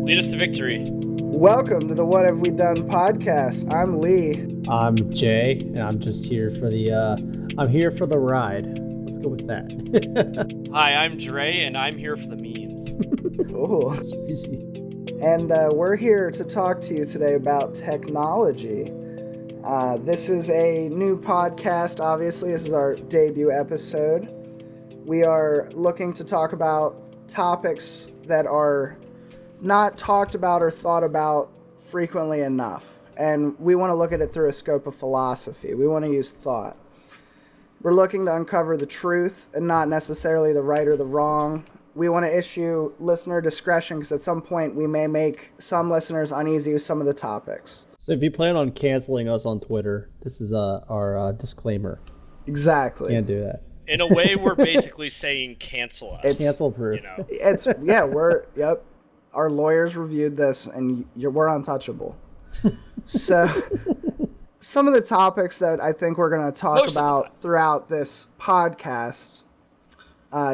Lead us to victory. Welcome to the What Have We Done podcast. I'm Lee. I'm Jay, and I'm just here for I'm here for the ride. Let's go with that. Hi, I'm Dre, and I'm here for the memes. Cool. Easy. And we're here to talk to you today about technology. This is a new podcast, obviously. This is our debut episode. We are looking to talk about topics that are not talked about or thought about frequently enough. And we want to look at it through a scope of philosophy. We want to use thought. We're looking to uncover the truth and not necessarily the right or the wrong. We want to issue listener discretion because at some point we may make some listeners uneasy with some of the topics. So if you plan on canceling us on Twitter, this is our disclaimer. Exactly. Can't do that. In a way, we're basically saying cancel us. It's cancel proof. Yep. Our lawyers reviewed this, and we're untouchable. So, some of the topics that I think we're going to talk about throughout this podcast.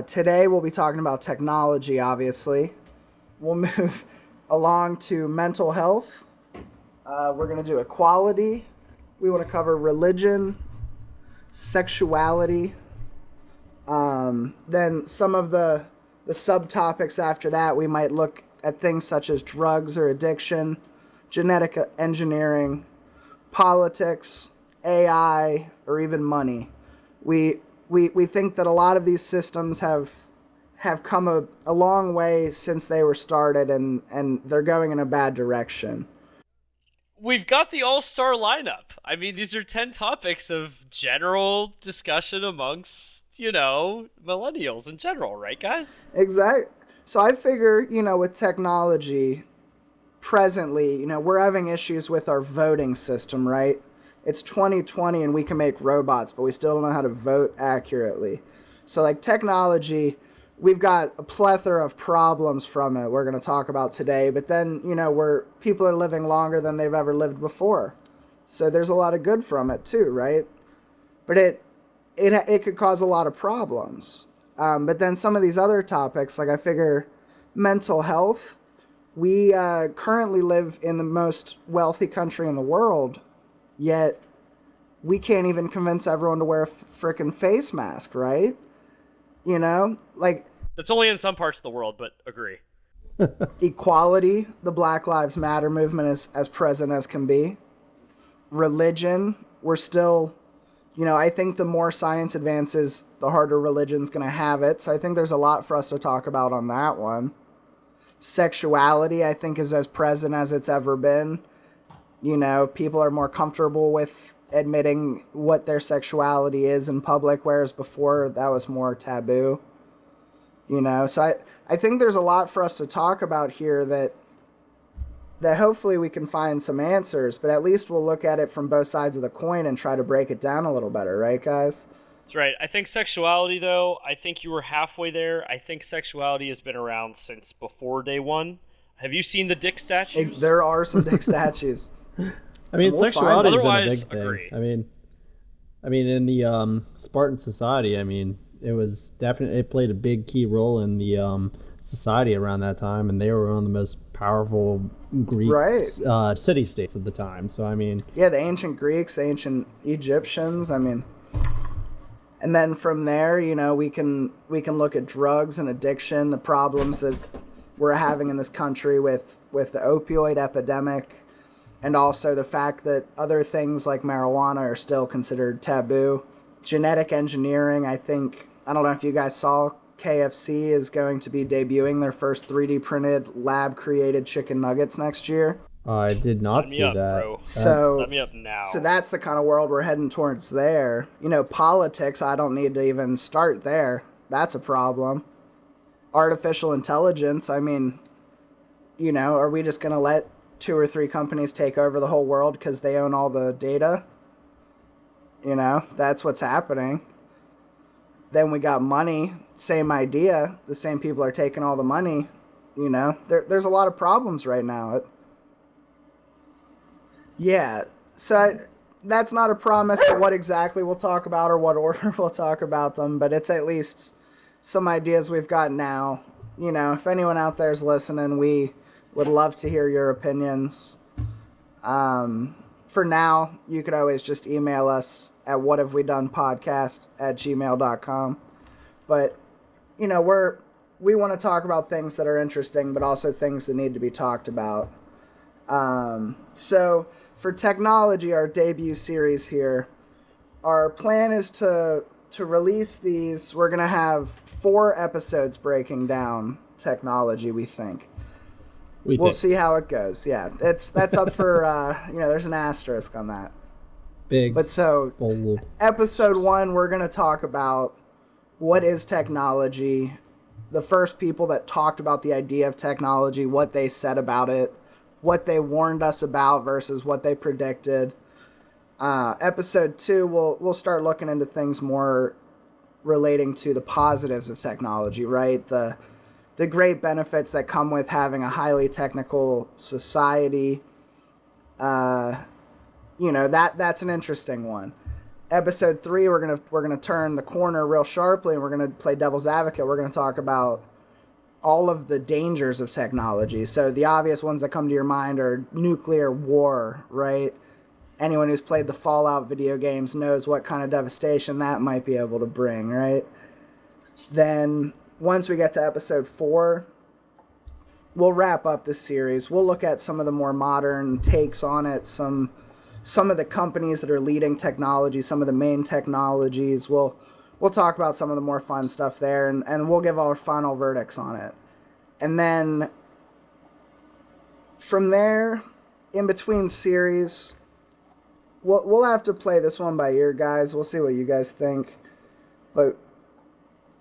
Today, we'll be talking about technology, obviously. We'll move along to mental health. We're going to do equality. We want to cover religion, sexuality. Then some of the subtopics after that, we might look at things such as drugs or addiction, genetic engineering, politics, AI, or even money. We think that a lot of these systems have come a long way since they were started, and they're going in a bad direction. We've got the all-star lineup. I mean, these are 10 topics of general discussion amongst, millennials in general, right, guys? Exactly. So I figure, with technology, presently, we're having issues with our voting system, right? It's 2020 and we can make robots, but we still don't know how to vote accurately. So, like, technology, we've got a plethora of problems from it we're going to talk about today. But then, people are living longer than they've ever lived before. So there's a lot of good from it too, right? But it could cause a lot of problems. But then some of these other topics, like I figure mental health, we currently live in the most wealthy country in the world, yet we can't even convince everyone to wear a frickin' face mask, right? That's only in some parts of the world, but agree. Equality, the Black Lives Matter movement is as present as can be. Religion, we're still... I think the more science advances, the harder religion's going to have it. So I think there's a lot for us to talk about on that one. Sexuality, I think, is as present as it's ever been. People are more comfortable with admitting what their sexuality is in public, whereas before that was more taboo. So I think there's a lot for us to talk about here that hopefully we can find some answers, but at least we'll look at it from both sides of the coin and try to break it down a little better, right, guys? That's right. I think sexuality, though, I think you were halfway there. I think sexuality has been around since before day one. Have you seen the dick statues? There are some dick statues. I mean, sexuality has been a big thing. Agree. I mean, in the Spartan society, it was definitely, it played a big key role in the society around that time, and they were one of the most powerful Greek city-states at the time. So the ancient Greeks, the ancient Egyptians, and then from there, we can look at drugs and addiction, the problems that we're having in this country with the opioid epidemic, and also the fact that other things like marijuana are still considered taboo. Genetic engineering, I don't know if you guys saw, KFC is going to be debuting their first 3D printed lab created chicken nuggets next year. I did not see that. Bro. So, Sign me up now. So that's the kind of world we're heading towards there. Politics, I don't need to even start there. That's a problem. Artificial intelligence, are we just going to let 2 or 3 companies take over the whole world because they own all the data? That's what's happening. Then we got money, same idea. The same people are taking all the money. There's a lot of problems right now. So that's not a promise to what exactly we'll talk about or what order we'll talk about them, but it's at least some ideas we've got now. If anyone out there is listening, we Would love to hear your opinions. For now, you could always just email us at whathavewedonepodcast@gmail.com. But, you know, we want to talk about things that are interesting, but also things that need to be talked about. So for technology, our debut series here, our plan is to release these. We're going to have 4 episodes breaking down technology, we think. We'll see how it goes. Yeah, that's up for, there's an asterisk on that. Big. But so, bold. Episode 1, we're going to talk about what is technology, the first people that talked about the idea of technology, what they said about it, what they warned us about versus what they predicted. Episode 2, we'll start looking into things more relating to the positives of technology, right? The great benefits that come with having a highly technical society. That's an interesting one. Episode 3, we're gonna turn the corner real sharply, and we're gonna play devil's advocate. We're gonna talk about all of the dangers of technology. So the obvious ones that come to your mind are nuclear war, right? Anyone who's played the Fallout video games knows what kind of devastation that might be able to bring, right? Then once we get to episode 4, we'll wrap up the series. We'll look at some of the more modern takes on it, some of the companies that are leading technology, some of the main technologies. We'll talk about some of the more fun stuff there, and we'll give our final verdicts on it. And then from there, in between series, we'll have to play this one by ear, guys. We'll see what you guys think. But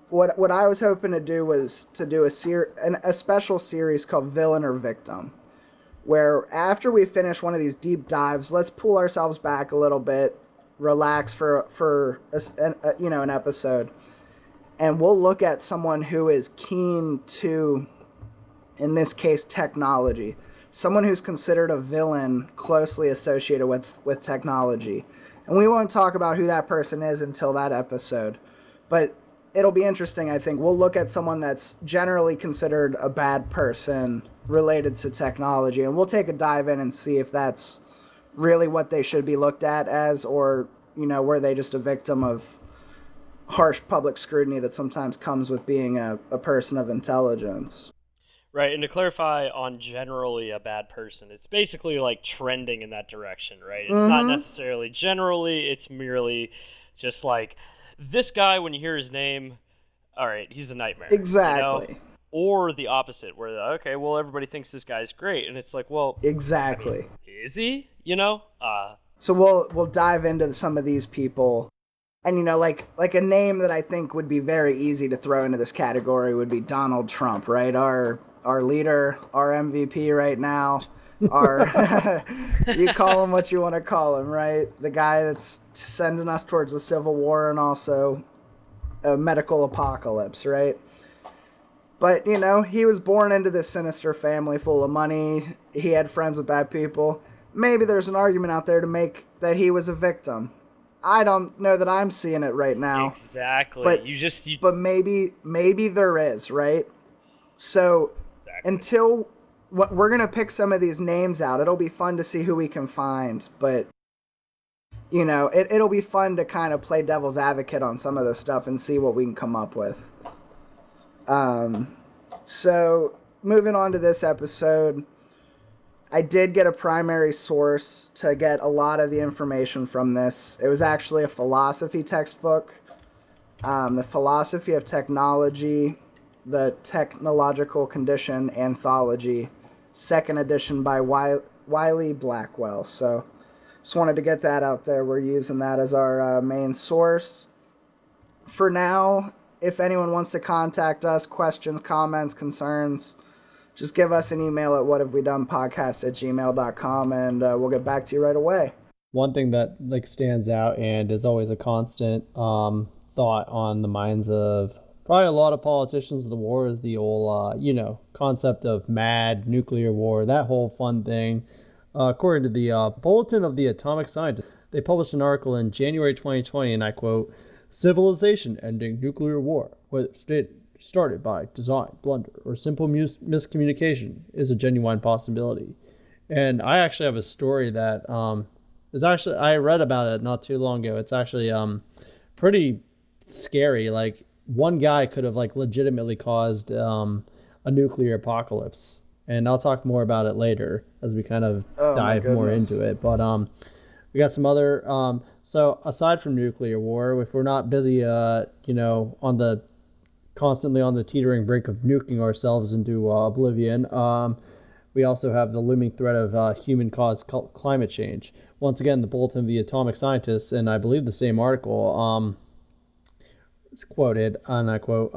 what I was hoping to do was to do a special series called Villain or Victim, where after we finish one of these deep dives, let's pull ourselves back a little bit, relax for an episode, and we'll look at someone who is keen to, in this case, technology, someone who's considered a villain closely associated with technology. And we won't talk about who that person is until that episode, but it'll be interesting, I think. We'll look at someone that's generally considered a bad person related to technology, and we'll take a dive in and see if that's really what they should be looked at as, or, were they just a victim of harsh public scrutiny that sometimes comes with being a person of intelligence. Right, and to clarify on generally a bad person, it's basically like trending in that direction, right? It's not necessarily generally, it's merely just like, this guy, when you hear his name, all right, he's a nightmare. Exactly. Or the opposite, where, okay, well, everybody thinks this guy's great, and it's like, well... Exactly. Is he? So we'll dive into some of these people. And, like a name that I think would be very easy to throw into this category would be Donald Trump, right? Our leader, our MVP right now. You call him what you want to call him, right? The guy that's sending us towards the Civil War and also a medical apocalypse, right? But, he was born into this sinister family full of money. He had friends with bad people. Maybe there's an argument out there to make that he was a victim. I don't know that I'm seeing it right now. Exactly. But but maybe there is, right? So exactly. Until we're going to pick some of these names out. It'll be fun to see who we can find, but it'll be fun to kind of play devil's advocate on some of this stuff and see what we can come up with. So moving on to this episode, I did get a primary source to get a lot of the information from this. It was actually a philosophy textbook, The Philosophy of Technology, The Technological Condition Anthology, 2nd edition by Wiley Blackwell. So just wanted to get that out there. We're using that as our main source. For now, if anyone wants to contact us, questions, comments, concerns, just give us an email at whathavewedonepodcast@gmail.com, and we'll get back to you right away. One thing that stands out and is always a constant thought on the minds of probably a lot of politicians of the war is the old, concept of mad nuclear war, that whole fun thing. According to the Bulletin of the Atomic Scientists, they published an article in January 2020, and I quote, "Civilization ending nuclear war," which started by design, blunder, or simple miscommunication is a genuine possibility. And I actually have a story that is actually, I read about it not too long ago. It's actually pretty scary. Like, one guy could have like legitimately caused a nuclear apocalypse. And I'll talk more about it later as we kind of dive more into it. But we got some other so aside from nuclear war, if we're not busy constantly on the teetering brink of nuking ourselves into oblivion, we also have the looming threat of human-caused climate change. Once again, the Bulletin of the Atomic Scientists, and I believe the same article, it's quoted, and I quote,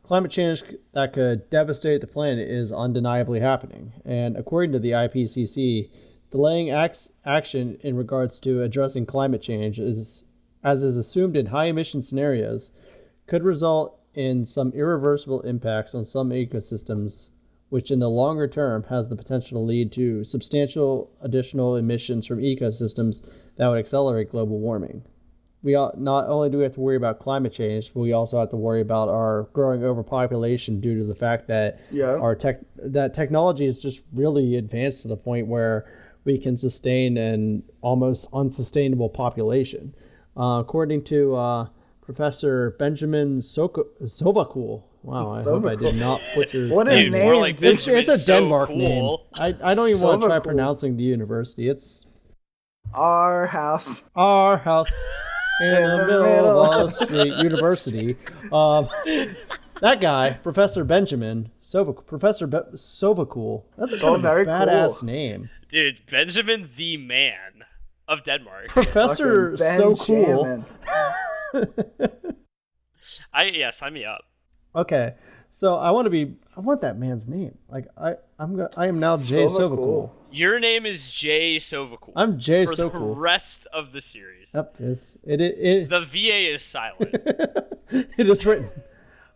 climate change that could devastate the planet is undeniably happening. And according to the IPCC, delaying action in regards to addressing climate change, as is assumed in high-emission scenarios, could result in some irreversible impacts on some ecosystems, which in the longer term has the potential to lead to substantial additional emissions from ecosystems that would accelerate global warming. Not only do we have to worry about climate change, but we also have to worry about our growing overpopulation due to the fact that that technology is just really advanced to the point where we can sustain an almost unsustainable population. According to Professor Benjamin Sovacool. Wow, I hope I did not butcher. What a name! More like It's a Denmark cool. name. I don't even want to try Sovacool. pronouncing the university. It's Our house. our house in the middle of the street. University. That guy, Professor Benjamin Sovacool. That's a kind of very badass cool. name. Dude, Benjamin the Man of Denmark. Professor Fucking So Cool. Benjamin. Sign me up. Okay, so I want that man's name. Like I am now Jay Sovacool. Sovacool. Your name is Jay Sovacool. I'm Jay for Sovacool. the rest of the series. Yep, it The VA is silent. it is written.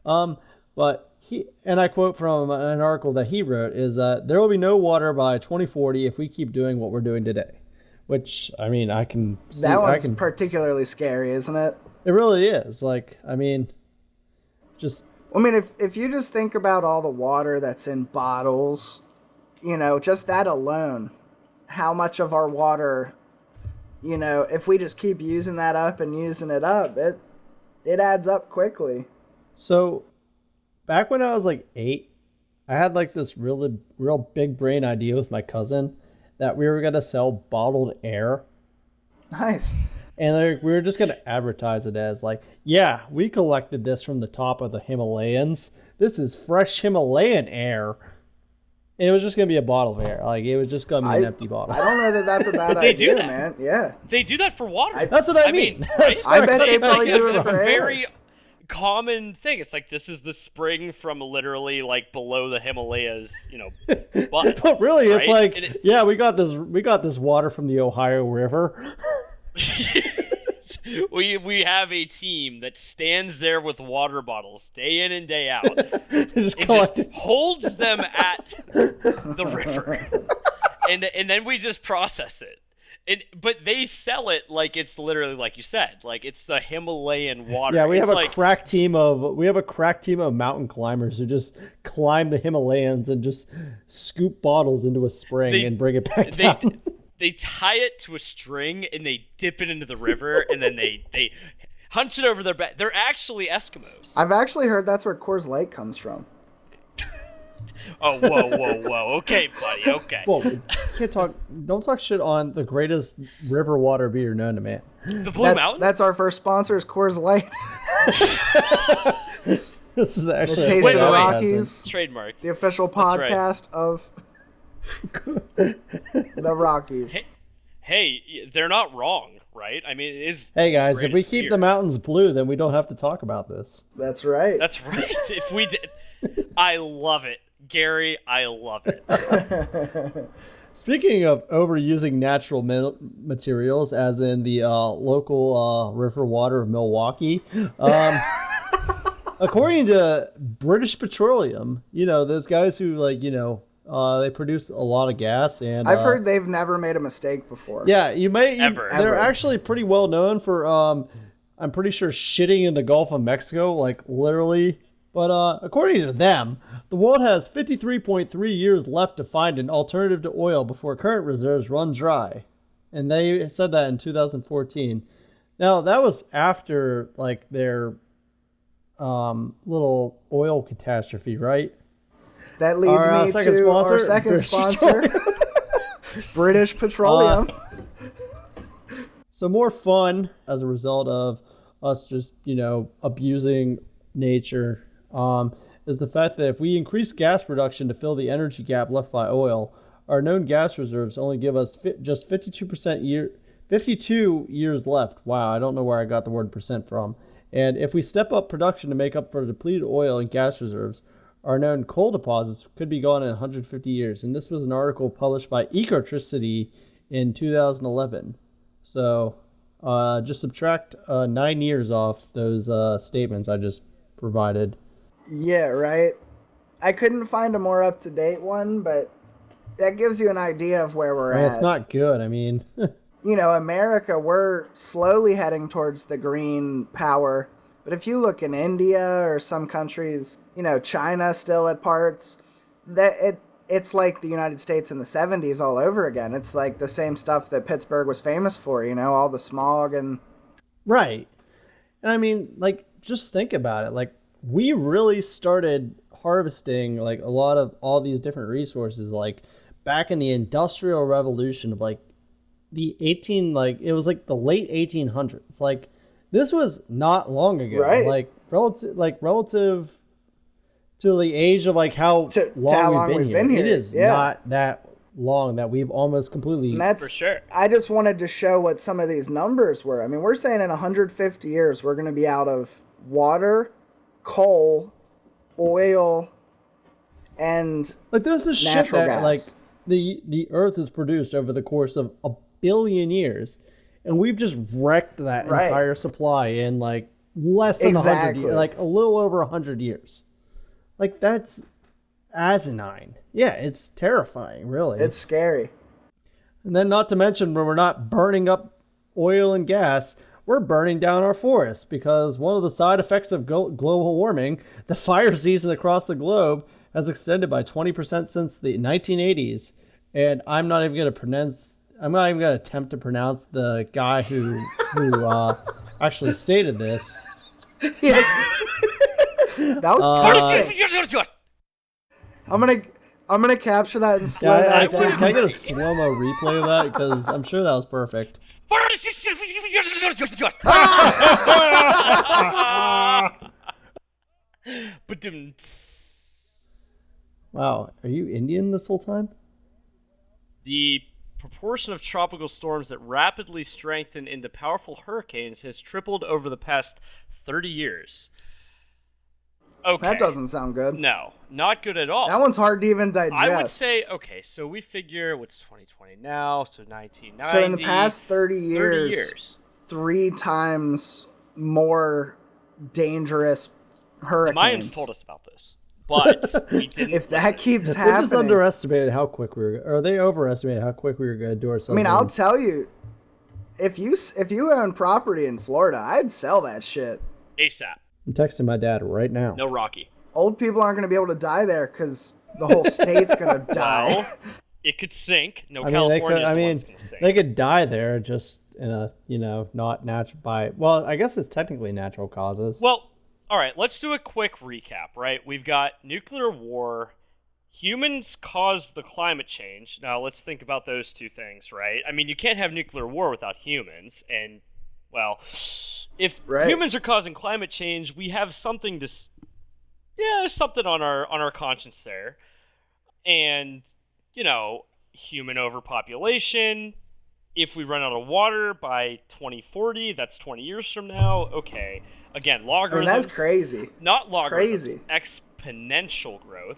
But and I quote from an article that he wrote, is that there will be no water by 2040 if we keep doing what we're doing today. Which, I mean, I can see. That one's particularly scary, isn't it? It really is. Like, I mean, just. I mean, if you just think about all the water that's in bottles, just that alone, how much of our water, if we just keep using that up and using it up, it adds up quickly. So, back when I was like 8, I had like this real big brain idea with my cousin that we were gonna sell bottled air. Nice. And like, we were just going to advertise it as like, yeah, we collected this from the top of the Himalayas. This is fresh Himalayan air. And it was just going to be a bottle of air. Like, it was just going to be an empty bottle. I don't know that that's a bad But they do idea, that. man. Yeah. They do that for water. That's what I mean. That's I where bet got they the probably idea do it a from. for air. very common thing. It's like, this is the spring from literally like below the Himalayas, butt. But really, it's right? like, yeah, we got this water from the Ohio River. we have a team that stands there with water bottles day in and day out. Just It collect just holds them at the river, and then we just process it. But they sell it like it's literally, like you said, like it's the Himalayan water. Yeah, we have It's a crack team of mountain climbers who just climb the Himalayas and just scoop bottles into a spring and bring it back down. They tie it to a string and they dip it into the river and then they hunch it over their back. They're actually Eskimos. I've actually heard that's where Coors Light comes from. Oh, whoa. Okay, buddy, okay. Well, don't talk shit on the greatest river water beer known to man. The Blue Mountain? That's our first sponsor is Coors Light. This is The actually Taste Wait, of the wait, wait. Rockies. Trademark. The official That's right. podcast of the Rockies. Hey, they're not wrong, right? I mean, it is. Hey guys, if we greatest keep beer. the mountains blue, then we don't have to talk about this. That's right. That's right. If we did, I love it, Gary. I love it. Speaking of overusing natural materials, as in the local river water of Milwaukee, according to British Petroleum, those guys who they produce a lot of gas, and I've heard they've never made a mistake before. yeah, Ever. they're Ever. actually pretty well known for I'm pretty sure shitting in the Gulf of Mexico, like literally But according to them, the world has 53.3 years left to find an alternative to oil before current reserves run dry. And they said that in 2014. Now, that was after like their little oil catastrophe, right? That leads Our, me second to sponsor, our second British sponsor, British Petroleum. So more fun as a result of us just, abusing nature is the fact that if we increase gas production to fill the energy gap left by oil, our known gas reserves only give us just 52 years left. Wow, I don't know where I got the word percent from. And if we step up production to make up for depleted oil and gas reserves, our known coal deposits could be gone in 150 years. And this was an article published by Ecotricity in 2011. So just subtract 9 years off those statements I just provided. Yeah, right. I couldn't find a more up-to-date one, but that gives you an idea of where we're at. It's not good. I mean, America, we're slowly heading towards the green power. But if you look in India or some countries, China still at parts, it's like the United States in the 70s all over again. It's like the same stuff that Pittsburgh was famous for, all the smog and... Right. And I mean, just think about it. We really started harvesting, a lot of all these different resources, back in the Industrial Revolution of, it was, the late 1800s. This was not long ago. Right. Relative to the age of, how long we've been here. It is not that long that we've almost completely... And that's, for sure. I just wanted to show what some of these numbers were. I mean, we're saying in 150 years, we're going to be out of water, coal, oil, and this is shit that gas. The Earth has produced over the course of a billion years, and we've just wrecked that entire supply in less than 100 years, a little over 100 years. That's asinine. Yeah, it's terrifying, really. It's scary. And then not to mention when we're not burning up oil and gas, we're burning down our forests, because one of the side effects of global warming, the fire season across the globe has extended by 20% since the 1980s. And I'm not even going to attempt to pronounce the guy who actually stated this. That was I'm gonna capture that and slow that down. Can I get a slow-mo replay of that? Because I'm sure that was perfect. Wow, are you Indian this whole time? The proportion of tropical storms that rapidly strengthen into powerful hurricanes has tripled over the past 30 years. Okay. That doesn't sound good. No, not good at all. That one's hard to even digest. I would say, okay, so we figure, what's 2020 now? So 1990. So in the past 30 years, 3 times more dangerous hurricanes. The Mayans told us about this, but we didn't. If that keeps They happening... just underestimated how quick we were, or they overestimated how quick we were going to do ourselves. I mean, I'll tell you, if you own property in Florida, I'd sell that shit. ASAP. I'm texting my dad right now. No Rocky. Old people aren't going to be able to die there because the whole state's going to die. Well, it could sink. California. Gonna sink. They could die there just in a, not natural by. Well, I guess it's technically natural causes. Well, all right. Let's do a quick recap. Right, we've got nuclear war. Humans caused the climate change. Now let's think about those two things. Right. I mean, you can't have nuclear war without humans, and well, if humans are causing climate change, we have something to. Yeah, something on our conscience there, and human overpopulation. If we run out of water by 2040, that's 20 years from now. Okay, again, logarithms. And that's crazy. Not logarithms. Crazy. Exponential growth.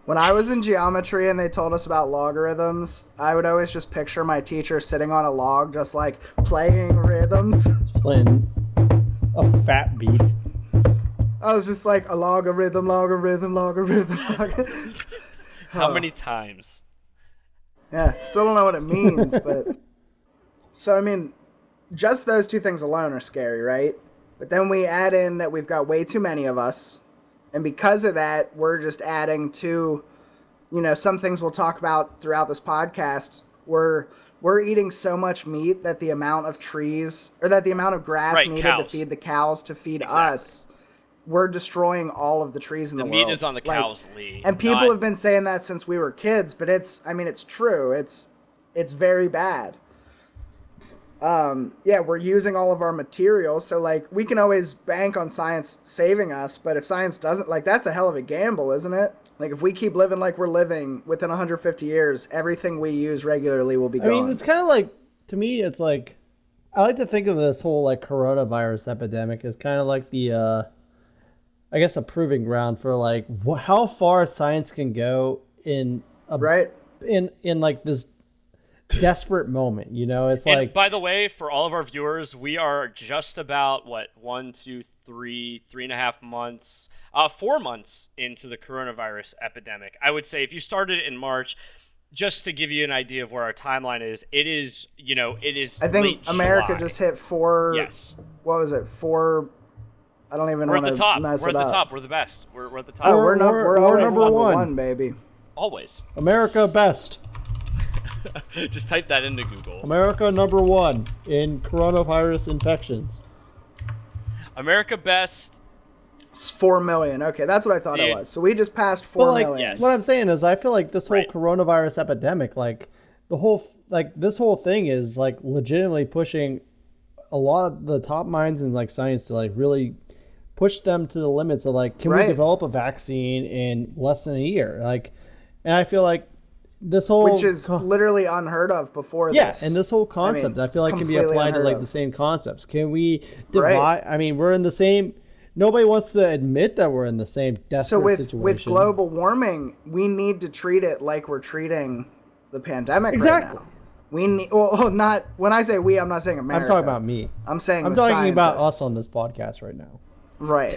When I was in geometry and they told us about logarithms, I would always just picture my teacher sitting on a log, just playing rhythms. It's playing a fat beat. I was just like, a logarithm. How many times? Yeah, still don't know what it means, but... So, I mean, just those two things alone are scary, right? But then we add in that we've got way too many of us. And because of that, we're just adding to, some things we'll talk about throughout this podcast. We're eating so much meat that the amount of trees, or that the amount of grass needed cows. to feed the cows to feed Exactly. us, we're destroying all of the trees in the world. The meat is on the cows, Lee. And people have been saying that since we were kids, but it's true. It's very bad. We're using all of our materials, so like we can always bank on science saving us, but if science doesn't, like, that's a hell of a gamble, isn't it? Like, if we keep living like we're living, within 150 years, everything we use regularly will be gone. I mean, it's kind of like, to me, it's like, I like to think of this whole like coronavirus epidemic as kind of like the, I guess, a proving ground for like how far science can go in like this desperate moment. It's and like, by the way, for all of our viewers, we are just about 3.5 months, 4 months into the coronavirus epidemic. I would say if you started in March, just to give you an idea of where our timeline is, it is I think late America July. just hit 4. Yes. What was it? 4. I don't even We're want at to the top. mess We're it at the up. top. We're the best. We're at the top. Oh, we're always number number one. one, baby. Always. America best. Just type that into Google. America number 1 in coronavirus infections. America best. It's 4 million. Okay, that's what I thought it Dude. was. So we just passed 4 But like, million. Yes. what I'm saying is, I feel like this whole Right. coronavirus epidemic, like this whole thing is like legitimately pushing a lot of the top minds in like science to like really push them to the limits of like, can we Right. develop a vaccine in less than a year? Like, and I feel like this whole Which is literally unheard of before yeah, this. and this whole concept I feel like can be completely applied to unheard like of. the same concepts. Can we divide? Right. I mean, we're in the same. Nobody wants to admit that we're in the same desperate So with situation. global warming, we need to treat it like we're treating the pandemic Exactly. right now. We need, well, not, when I say we, I'm not saying America. I'm talking about me. I'm saying I'm the talking about scientists. us on this podcast right now. Right.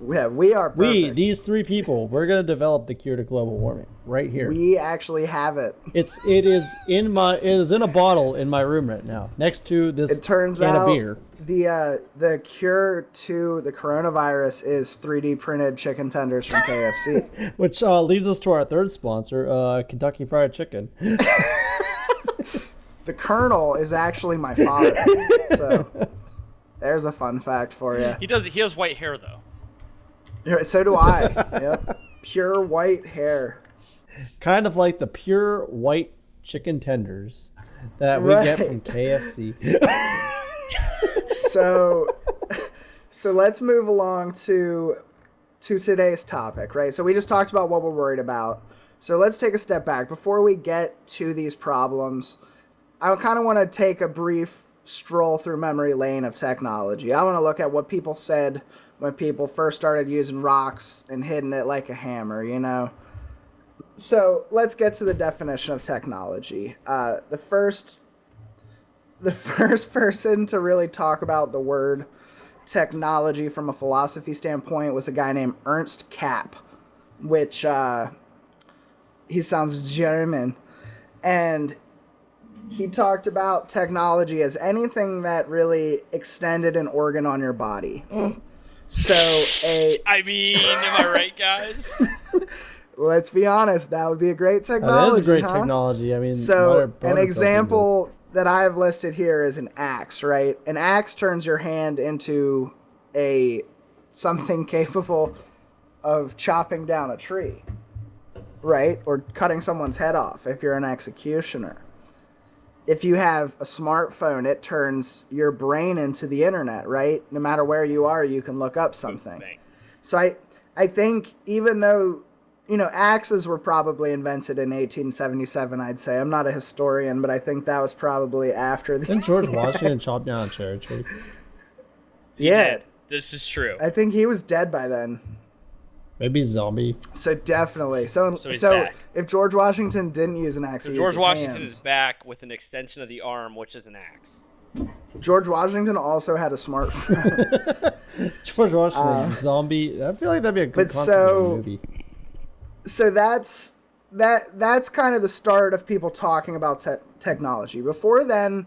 Yeah, we are perfect. We, these 3 people, we're gonna develop the cure to global warming right here. We actually have it. It is in a bottle in my room right now, next to this It turns can out of beer. the cure to the coronavirus is 3D printed chicken tenders from KFC. Which leads us to our third sponsor, Kentucky Fried Chicken. The Colonel is actually my father. So there's a fun fact for you. He has white hair though. So do I. Yep. Pure white hair. Kind of like the pure white chicken tenders that we get from KFC. So let's move along to today's topic, right? So we just talked about what we're worried about. So let's take a step back before we get to these problems. I kind of want to take a brief stroll through memory lane of technology. I want to look at what people said when people first started using rocks and hitting it like a hammer, So let's get to the definition of technology. The first person to really talk about the word technology from a philosophy standpoint was a guy named Ernst Kapp, which he sounds German, and he talked about technology as anything that really extended an organ on your body. So I mean, am I right, guys? let's be honest, that would be a great technology. That is great huh? technology. I mean, So an example that I have listed here is an axe, right? An axe turns your hand into something capable of chopping down a tree, right? Or cutting someone's head off if you're an executioner. If you have a smartphone, it turns your brain into the internet, right? No matter where you are, you can look up something. So I think even though, axes were probably invented in 1877, I'd say. I'm not a historian, but I think that was probably after the... Didn't George Washington chop down a cherry tree? Yeah. This is true. I think he was dead by then. Maybe zombie. So definitely. So he's back. if George Washington didn't use an axe, So he George used his Washington hands. is back with an extension of the arm, which is an axe. George Washington also had a smartphone. George Washington, zombie. I feel like that'd be a good but concept of a so- movie. So that's kind of the start of people talking about technology. Before then,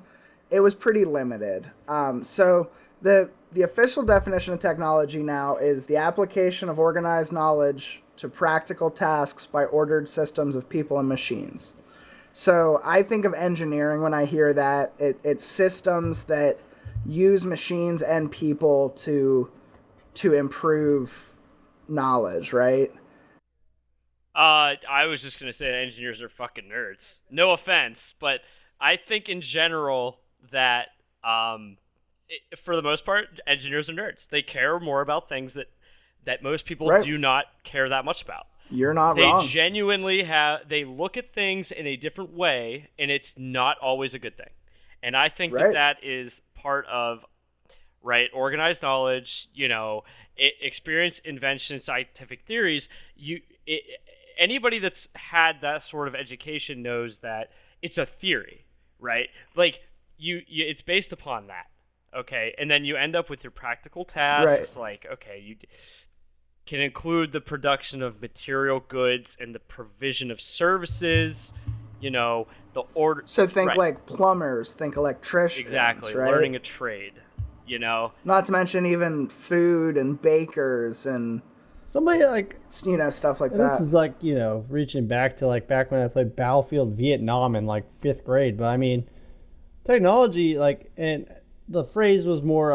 it was pretty limited. So the the official definition of technology now is the application of organized knowledge to practical tasks by ordered systems of people and machines. So I think of engineering when I hear that. It's systems that use machines and people to improve knowledge, right? I was just gonna say that engineers are fucking nerds. No offense, but I think in general that for the most part, engineers are nerds. They care more about things that most people Right. do not care that much about. You're not They wrong. genuinely they look at things in a different way, and it's not always a good thing. And I think Right. that is part of right organized knowledge, experience, invention, scientific theories. Anybody that's had that sort of education knows that it's a theory, right? Like it's based upon that, okay? And then you end up with your practical tasks, like okay, you can include the production of material goods and the provision of services, the order. So think Right. like plumbers, think electricians, Exactly, right? learning a trade, you know. Not to mention even food and bakers and Somebody like stuff like this that. is like reaching back to like back when I played Battlefield Vietnam in like 5th grade. But I mean, technology and the phrase was more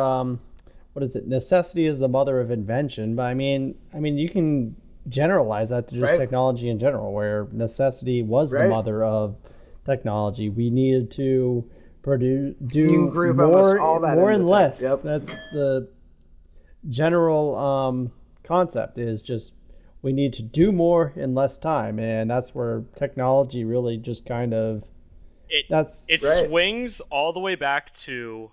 what is it? Necessity is the mother of invention. But I mean you can generalize that to just Right. technology in general, where necessity was the Right. mother of technology. We needed to You can group almost more, all that more into and tech. less. Yep. That's the general concept. Is just we need to do more in less time, and that's where technology really just kind of It Right. swings all the way back to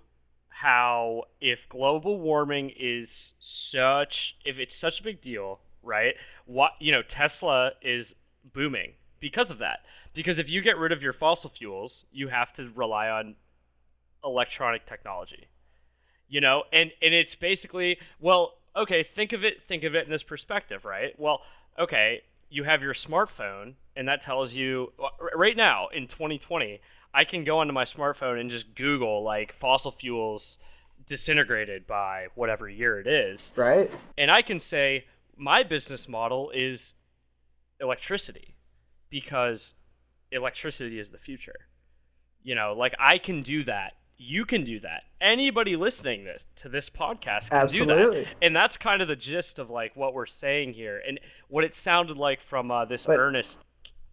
how if global warming is if it's such a big deal, right? Tesla is booming because of that. Because if you get rid of your fossil fuels, you have to rely on electronic technology. And it's basically, well, okay, think of it in this perspective, right? Well, okay, you have your smartphone and that tells you right now in 2020, I can go onto my smartphone and just Google like fossil fuels disintegrated by whatever year it is, Right? and I can say my business model is electricity because electricity is the future. Like I can do that. You can do that. Anybody listening to this podcast can do Absolutely. that. And that's kind of the gist of like what we're saying here and what it sounded like from this But- Ernest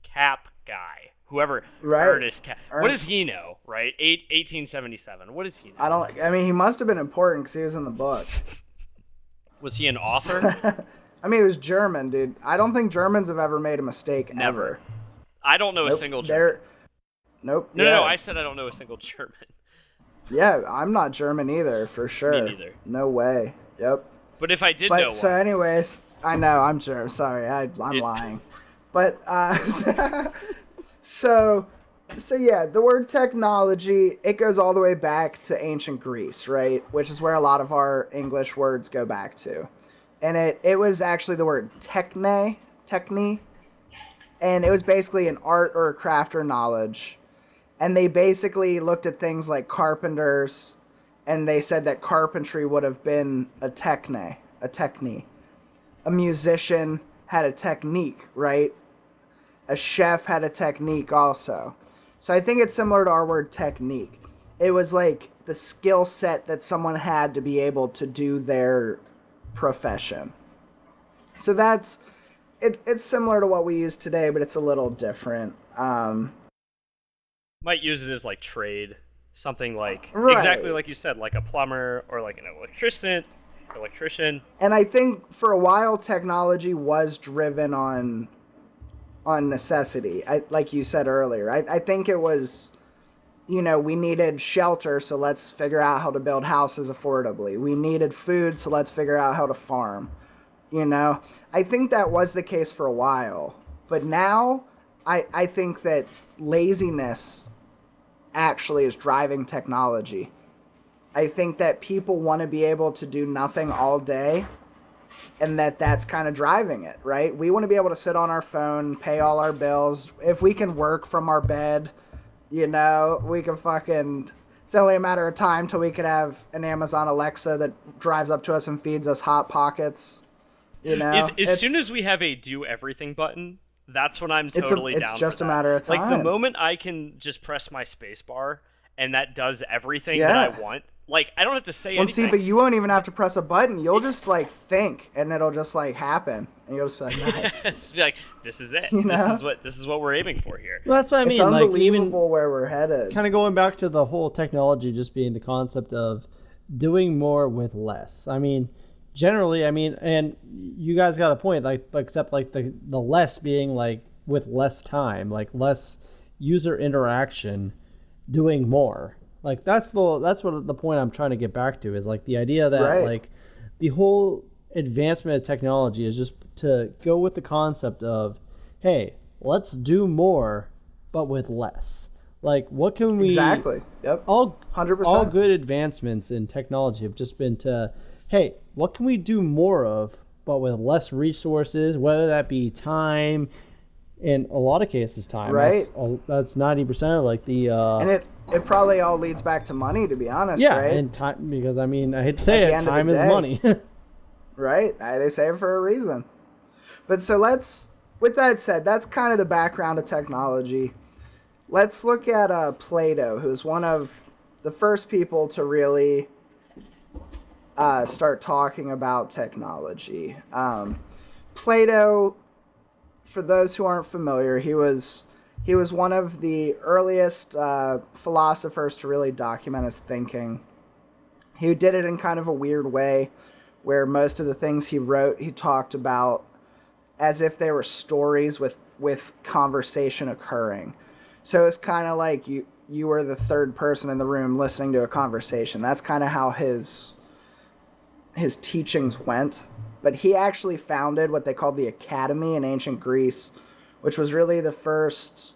Cap guy. Whoever Right. Ernest Cap. What does Ernst. he know, right? 1877. What does he know? I mean, he must have been important because he was in the book. Was he an author? I mean, he was German, dude. I don't think Germans have ever made a mistake Never. ever. I don't know a Nope. single German. Nope. No, yeah. no, I said I don't know a single German. Yeah, I'm not German either, for sure. neither. No way. Yep. But if I did know But so, one, anyways, I know I'm German. Sorry, I'm It- lying. But so yeah, the word technology, it goes all the way back to ancient Greece, right? Which is where a lot of our English words go back to. And it was actually the word techne, and it was basically an art or a craft or knowledge. And they basically looked at things like carpenters, and they said that carpentry would have been a techne. A musician had a technique, right? A chef had a technique also. So I think it's similar to our word technique. It was like the skill set that someone had to be able to do their profession. So that's it's similar to what we use today, but it's a little different. might use it as like trade, something like Right. exactly like you said, like a plumber or like an electrician. And I think for a while technology was driven on necessity. Like you said earlier. I think it was, we needed shelter, so let's figure out how to build houses affordably. We needed food, so let's figure out how to farm. I think that was the case for a while. But now I think that laziness actually is driving technology. I think that people want to be able to do nothing all day, and that's kind of driving it, right? We want to be able to sit on our phone, pay all our bills. If we can work from our bed, we can fucking It's only a matter of time till we could have an Amazon Alexa that drives up to us and feeds us Hot Pockets. You know, As soon as we have a do everything button, that's when I'm totally it's down just for a that. matter of Like the time. moment I can just press my space bar and that does everything Yeah. that I want. Like I don't have to say Well, anything. see, but you won't even have to press a button. You'll just like think, and it'll just like happen, and you'll just be like, nice. It's like this is it. You know? This is what we're aiming for here. Well, that's what I It's mean. Like unbelievable even where we're headed. kind of going back to the whole technology just being the concept of doing more with less. I mean, generally, I mean, and you guys got a point, like except like the less being like with less time, like less user interaction, doing more. Like that's what the point I'm trying to get back to is like the idea that Right. like the whole advancement of technology is just to go with the concept of, hey, let's do more but with less. Like what can we Exactly. Yep. all 100%. all good advancements in technology have just been to, hey, what can we do more of, but with less resources, whether that be time, in a lot of cases time. Right. That's 90% of like the. And it probably all leads back to money, to be honest. Yeah, Right. and time, because I mean I hate to say At the it, end of the time is day. money. Right. They say it for a reason. But so with that said, that's kind of the background of technology. Let's look at Plato, who's one of the first people to really start talking about technology. Plato, for those who aren't familiar, he was one of the earliest philosophers to really document his thinking. He did it in kind of a weird way, where most of the things he wrote, he talked about as if they were stories with conversation occurring. So it's kind of like you were the third person in the room listening to a conversation. That's kind of how his teachings went. But he actually founded what they called the Academy in ancient Greece, which was really the first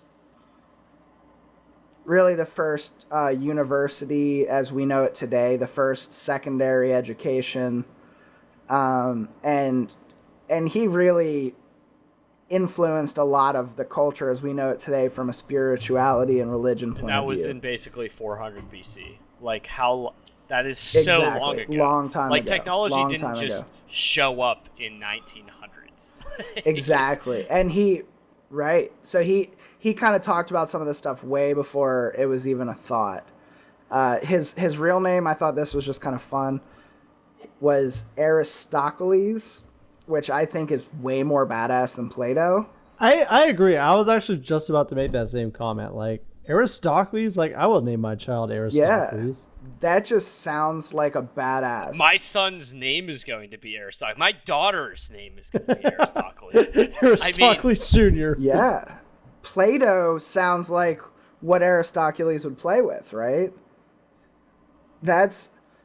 university as we know it today, the first secondary education, and he really influenced a lot of the culture as we know it today from a spirituality and religion point And that of was view. in basically 400 BC. Like how that is so Exactly. long ago. Long time like ago. technology Long didn't time just ago. show up in 1900s. Exactly. And so he kind of talked about some of this stuff way before it was even a thought. His real name, I thought this was just kind of fun, was Aristocles, which I think is way more badass than Plato. I agree. I was actually just about to make that same comment. Like Aristocles, like I would name my child Aristocles. That just sounds like a badass. My son's name is going to be Aristocles. My daughter's name is going to be Aristocles. Aristocles Jr. Yeah. Plato sounds like what Aristocles would play with, right?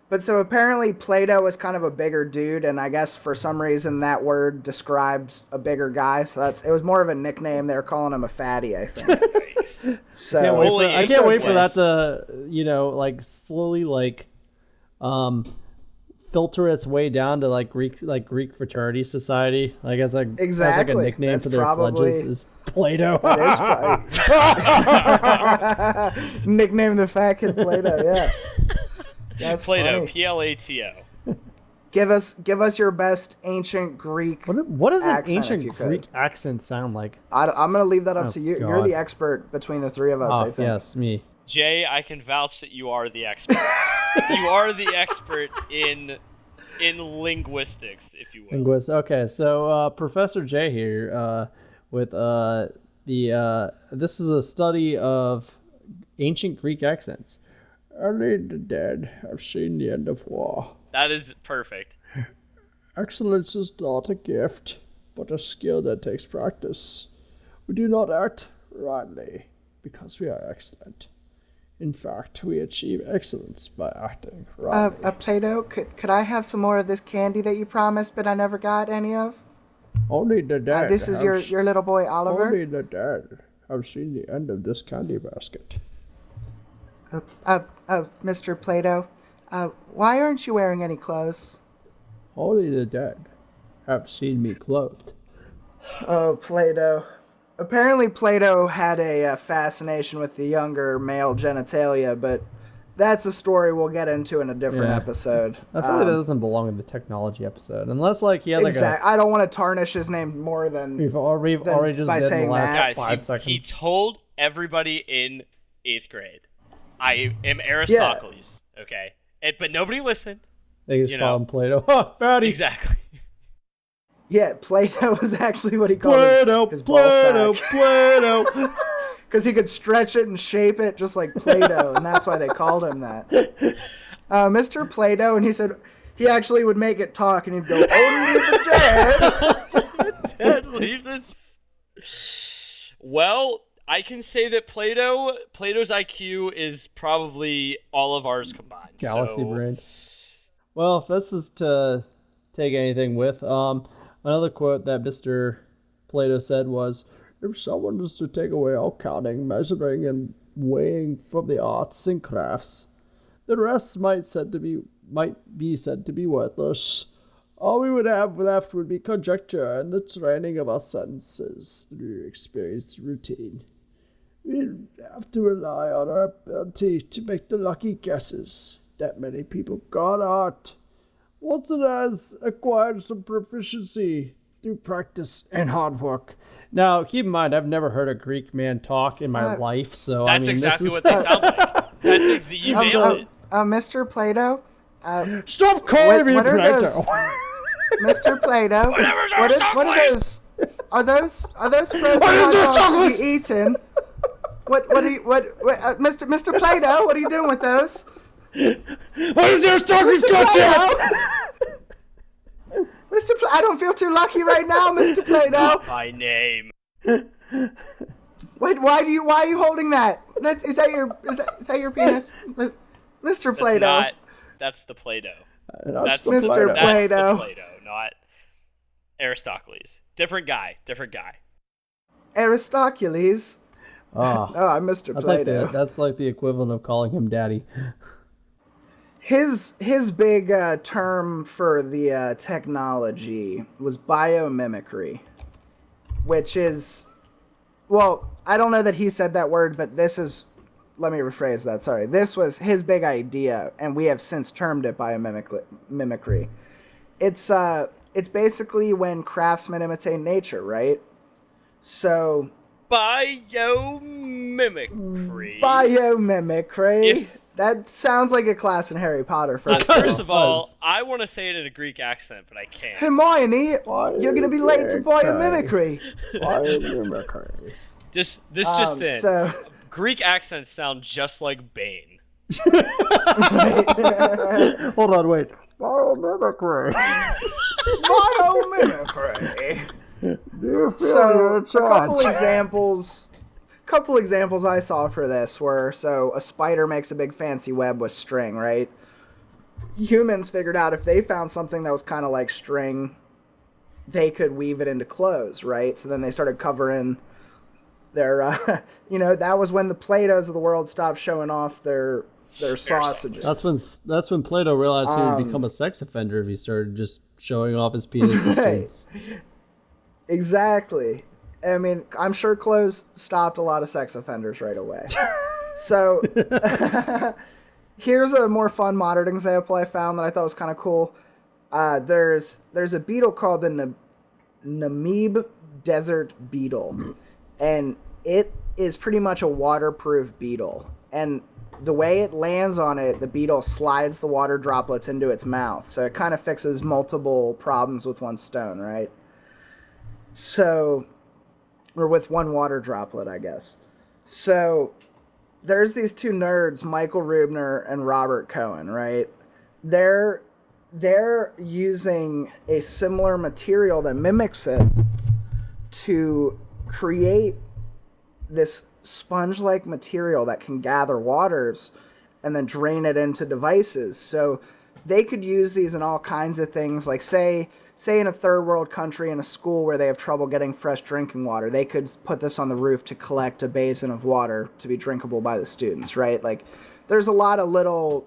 But so apparently Plato was kind of a bigger dude, and I guess for some reason that word described a bigger guy, so it was more of a nickname. They were calling him a fatty, I think. Nice. So I can't wait for that Yes. to, like slowly like filter its way down to like Greek fraternity society. Like as like Exactly. as like a nickname That's for their probably- pledges is Plato. That is probably... Nickname the fat kid Plato, yeah. That's Plato, funny. Plato. Give us your best ancient Greek. What does an accent, if ancient you could. Greek accent sound like? I'm going to leave that up Oh, to you. You're God. the expert between the three of us, I Oh think. yes, me. Jay, I can vouch that you are the expert. You are the expert in linguistics, if you will. Linguist. Okay, so Professor J here with this is a study of ancient Greek accents. Only the dead have seen the end of war. That is perfect. Excellence is not a gift, but a skill that takes practice. We do not act rightly because we are excellent. In fact, we achieve excellence by acting rightly. Plato, could I have some more of this candy that you promised, but I never got any of? Only the dead. This is your little boy Oliver. Only the dead have seen the end of this candy basket. Mr. Plato, why aren't you wearing any clothes? Only the dead have seen me clothed. Oh, Plato. Apparently Plato had a fascination with the younger male genitalia, but that's a story we'll get into in a different episode. I feel like that doesn't belong in the technology episode, unless like he had like I don't want to tarnish his name more than we've already just by did in the saying last that. 5 seconds. He told everybody in 8th grade, I am Aristocles, okay? But nobody listened. They just call him Plato. Oh, fatty. Exactly. Yeah, Plato was actually what he called his Plato, ballsack. Plato. Because he could stretch it and shape it just like Play-Doh, and that's why they called him that. Mr. Play-Doh, and he said he actually would make it talk, and he'd go, "Only the dead." Dead, leave this. Well, I can say that Plato's IQ is probably all of ours combined. Galaxy brain. Well, if this is to take anything with, another quote that Mr. Plato said was, "If someone was to take away all counting, measuring, and weighing from the arts and crafts, the rest might be said to be worthless. All we would have left would be conjecture and the training of our senses through experience and routine. We'd have to rely on our ability to make the lucky guesses that many people god art. Once it has acquired some proficiency through practice and hard work." Now, keep in mind, I've never heard a Greek man talk in my life, so that's exactly what they sound like. You nailed it. Mr. Plato. Stop calling me Plato. Plato. Mr. Plato. What are those? Are those frozen hot dogs to be eaten? Mr. Plato? What are you doing with those? What is your Aristocles, goddamn? I don't feel too lucky right now, Mr. Plato. My name. Wait, why are you holding that? Is that your penis, Mr. Plato? That's the Play-Doh. That's Mr. Plato. That's the Play-Doh, not Aristocles. Different guy. Aristocles. Oh, I'm Mr. Plato. That's like the equivalent of calling him daddy. His big term for the technology was biomimicry, which is, well, I don't know that he said that word, but let me rephrase that, sorry. This was his big idea, and we have since termed it biomimicry. It's basically when craftsmen imitate nature, right? So... Biomimicry. That sounds like a class in Harry Potter. First of all, I want to say it in a Greek accent, but I can't. Hermione, you're going to be late to biomimicry. Biomimicry. This just in. So... Greek accents sound just like Bane. Hold on, wait. Biomimicry. Biomimicry. Do you feel so, a couple examples I saw for this were, so a spider makes a big fancy web with string, right? Humans figured out if they found something that was kind of like string, they could weave it into clothes, right? So then they started covering their, that was when the Play-Dohs of the world stopped showing off their sausages. That's when Plato realized he would become a sex offender if he started just showing off his penis in the streets. Exactly. I mean, I'm sure clothes stopped a lot of sex offenders right away. So, here's a more fun modern example I found that I thought was kind of cool. There's a beetle called the Namib desert beetle, and it is pretty much a waterproof beetle. And the way it lands on it, the beetle slides the water droplets into its mouth. So it kind of fixes multiple problems with one stone, right? So, or with one water droplet, I guess. So, there's these two nerds, Michael Rubner and Robert Cohen, right? They're using a similar material that mimics it to create this sponge-like material that can gather waters and then drain it into devices. So they could use these in all kinds of things, like say in a third world country in a school where they have trouble getting fresh drinking water, they could put this on the roof to collect a basin of water to be drinkable by the students, right? Like, there's a lot of little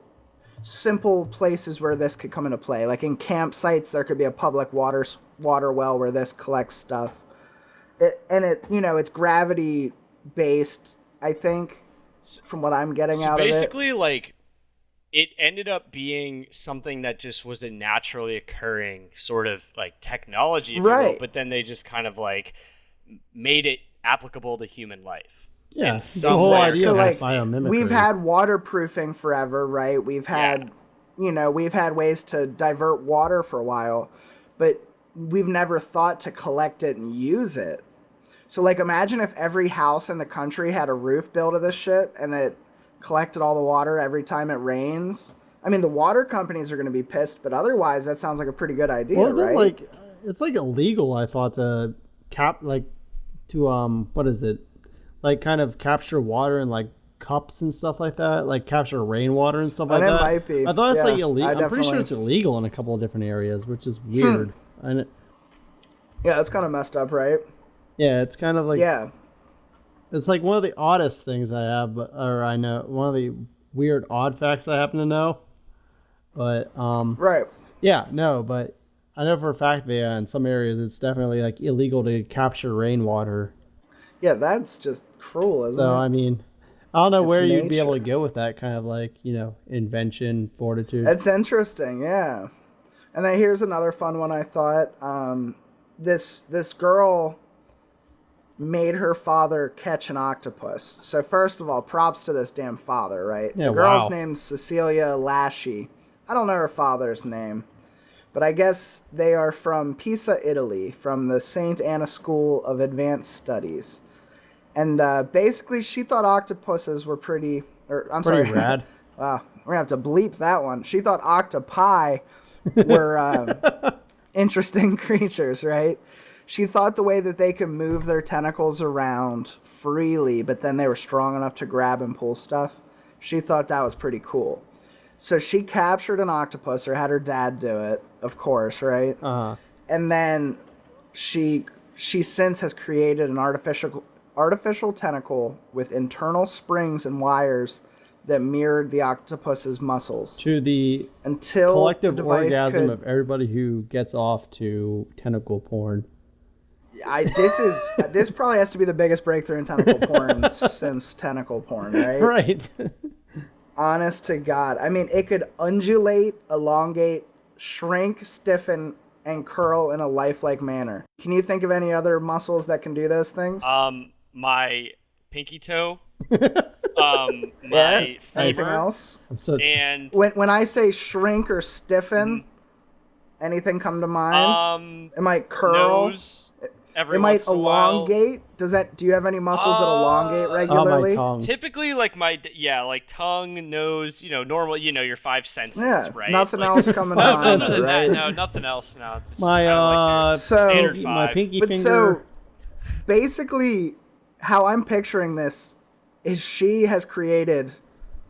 simple places where this could come into play. Like in campsites, there could be a public water well where this collects stuff. It's gravity based, I think, from what I'm getting out of it. Basically, like, it ended up being something that just was a naturally occurring sort of like technology, if you will, Right. but then they just kind of like made it applicable to human life. Yeah, in it's the some whole way or idea So of shape. like biomimicry. we've had waterproofing forever, right? We've had we've had ways to divert water for a while, but we've never thought to collect it and use it. So like imagine if every house in the country had a roof built of this shit and it collected all the water every time it rains. I mean the water companies are going to be pissed, but otherwise that sounds like a pretty good idea, Wasn't right? it like it's like illegal? I thought to what is it? Like kind of capture water in like cups and stuff like that, like capture rainwater and stuff like And it that. might be. I thought it's Yeah, like illegal. I I'm pretty sure definitely- it's illegal in a couple of different areas, which is weird. And Yeah, that's kind of messed up, right? yeah, it's kind of like Yeah. it's like one of the oddest things I have, or I know one of the weird odd facts I happen to know. But Right. yeah, no, but I know for a fact that in some areas it's definitely like illegal to capture rainwater. Yeah, that's just cruel, isn't So it? I mean, I don't know It's where you'd be able to nature. go with that kind of like invention, fortitude. It's interesting, yeah. And then here's another fun one I thought. This girl made her father catch an octopus. So first of all, props to this damn father, right? Yeah, The girl's wow. name's Cecilia Lasci. I don't know her father's name, but I guess they are from Pisa, Italy, from the St. Anna School of Advanced Studies. And basically, she thought octopuses were pretty, or I'm Pretty sorry, rad. wow, we're gonna have to bleep that one. She thought octopi were interesting creatures, right? She thought the way that they could move their tentacles around freely, but then they were strong enough to grab and pull stuff. She thought that was pretty cool. So she captured an octopus, or had her dad do it, of course, right? And then she since has created an artificial tentacle with internal springs and wires that mirrored the octopus's muscles. To the Until collective the device orgasm could, of everybody who gets off to tentacle porn. this probably has to be the biggest breakthrough in tentacle porn since tentacle porn, right? Right. Honest to God. I mean, it could undulate, elongate, shrink, stiffen, and curl in a lifelike manner. Can you think of any other muscles that can do those things? My pinky toe, Yeah. my Anything femur, else? I'm so and When I say shrink or stiffen, anything come to mind? It might curl. nose. Every It might once in a while. elongate. Do you have any muscles that elongate oh, regularly? my tongue. Typically, like like tongue, nose, normal, your five senses, Yeah, right? nothing Like, else coming to no, Five mind, other than that, senses. no, nothing else. No, it's My kinda like your So- standard pinky, my five. pinky But finger. so, basically, how I'm picturing this is she has created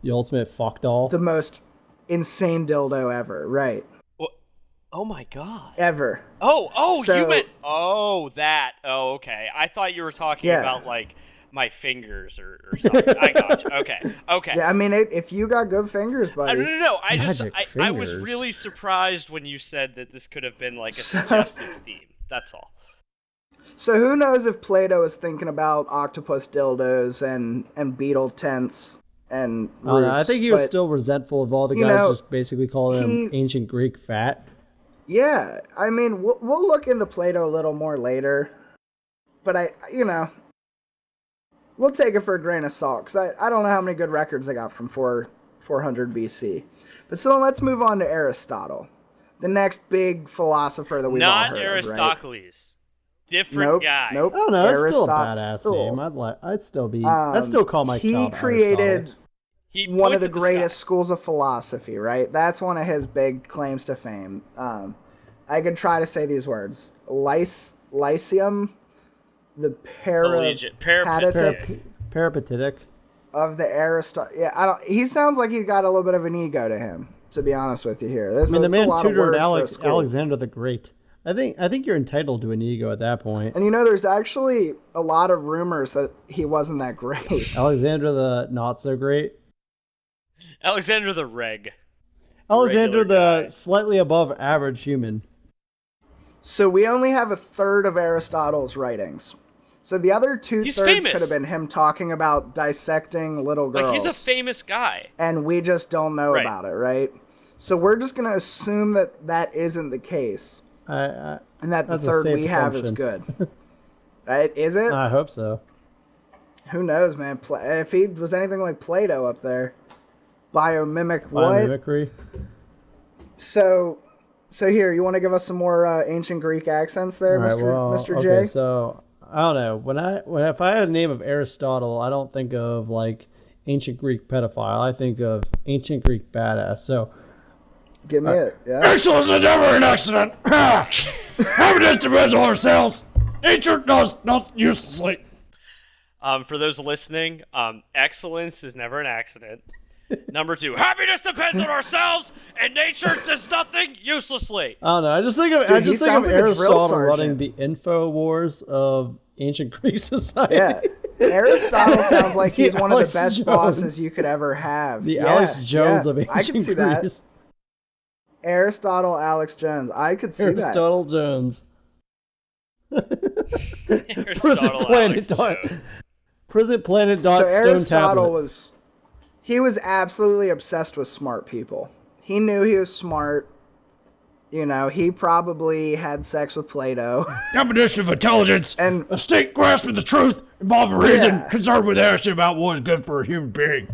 The ultimate fuck doll. the most insane dildo ever, right? Oh my god. Ever. Oh, So- you meant that. Oh, okay. I thought you were talking Yeah. about like my fingers or something. I got you. Okay. Yeah, I mean, if you got good fingers, No, buddy. no. I Magic I was fingers. really surprised when you said that this could have been like a So- suggestive theme. That's all. So who knows if Plato is thinking about octopus dildos and beetle tents and I don't know, I roofs, think he was but still resentful of all the you guys know, just basically calling him ancient Greek fat. yeah, I mean, we'll look into Plato a little more later, but we'll take it for a grain of salt, because I don't know how many good records I got from 400 BC. But so let's move on to Aristotle, the next big philosopher that we've all Not heard Aristocles. of, Different right? guy. Nope. I don't know. It's still a Aristotle. badass name. I'd still call my He child created Aristotle. He one of points the at sky. greatest schools of philosophy, right? That's one of his big claims to fame. I could try to say these words: Lyceum, the Collegiate. Peripatetic Peripatetic. of the Aristotle. Yeah, I don't. He sounds like he's got a little bit of an ego to him. To be honest with you, here. I mean, the man tutored Alex. Alexander the Great. I think you're entitled to an ego at that point. And there's actually a lot of rumors that he wasn't that great. Alexander the not so great. Alexander the Reg. Alexander Regular the guy. slightly above average human. So we only have a third of Aristotle's writings. So the other He's 2/3 famous. could have been him talking about dissecting little girls. Like, he's a famous guy. And we just don't know Right. about it, right? So we're just going to assume that that isn't the case. And that the That's a third safe we have is assumption. good. Right? Is it? I hope so. Who knows, man? If he was anything like Plato up there. Biomimic what? Biomimicry. So here, you want to give us some more ancient Greek accents there, All right, Mr. J? Okay, so I don't know. If I had the name of Aristotle, I don't think of like ancient Greek pedophile. I think of ancient Greek badass. So Give me it. Yeah. Excellence is never an accident. Happiness depends on ourselves. Nature does nothing uselessly. For those listening, excellence is never an accident. Number 2, happiness depends on ourselves, and nature does nothing uselessly. I don't know. I just think of he sounds like a drill Aristotle sergeant. running the info wars of ancient Greek society. Yeah. Aristotle sounds like he's one of Alex the best Jones. bosses you could ever have. The Yeah, Alex Jones yeah, of I can ancient see that. Greece. Aristotle, Alex Jones. I could see Aristotle Jones. Aristotle, Planet Alex dot. Jones. Prison Planet that. So dot Stone Aristotle Tablet. he was absolutely obsessed with smart people. He knew he was smart. You know, he probably had sex with Plato. Definition of intelligence: And a state grasping the truth, involving reason, Yeah. concerned with action about what is good for a human being.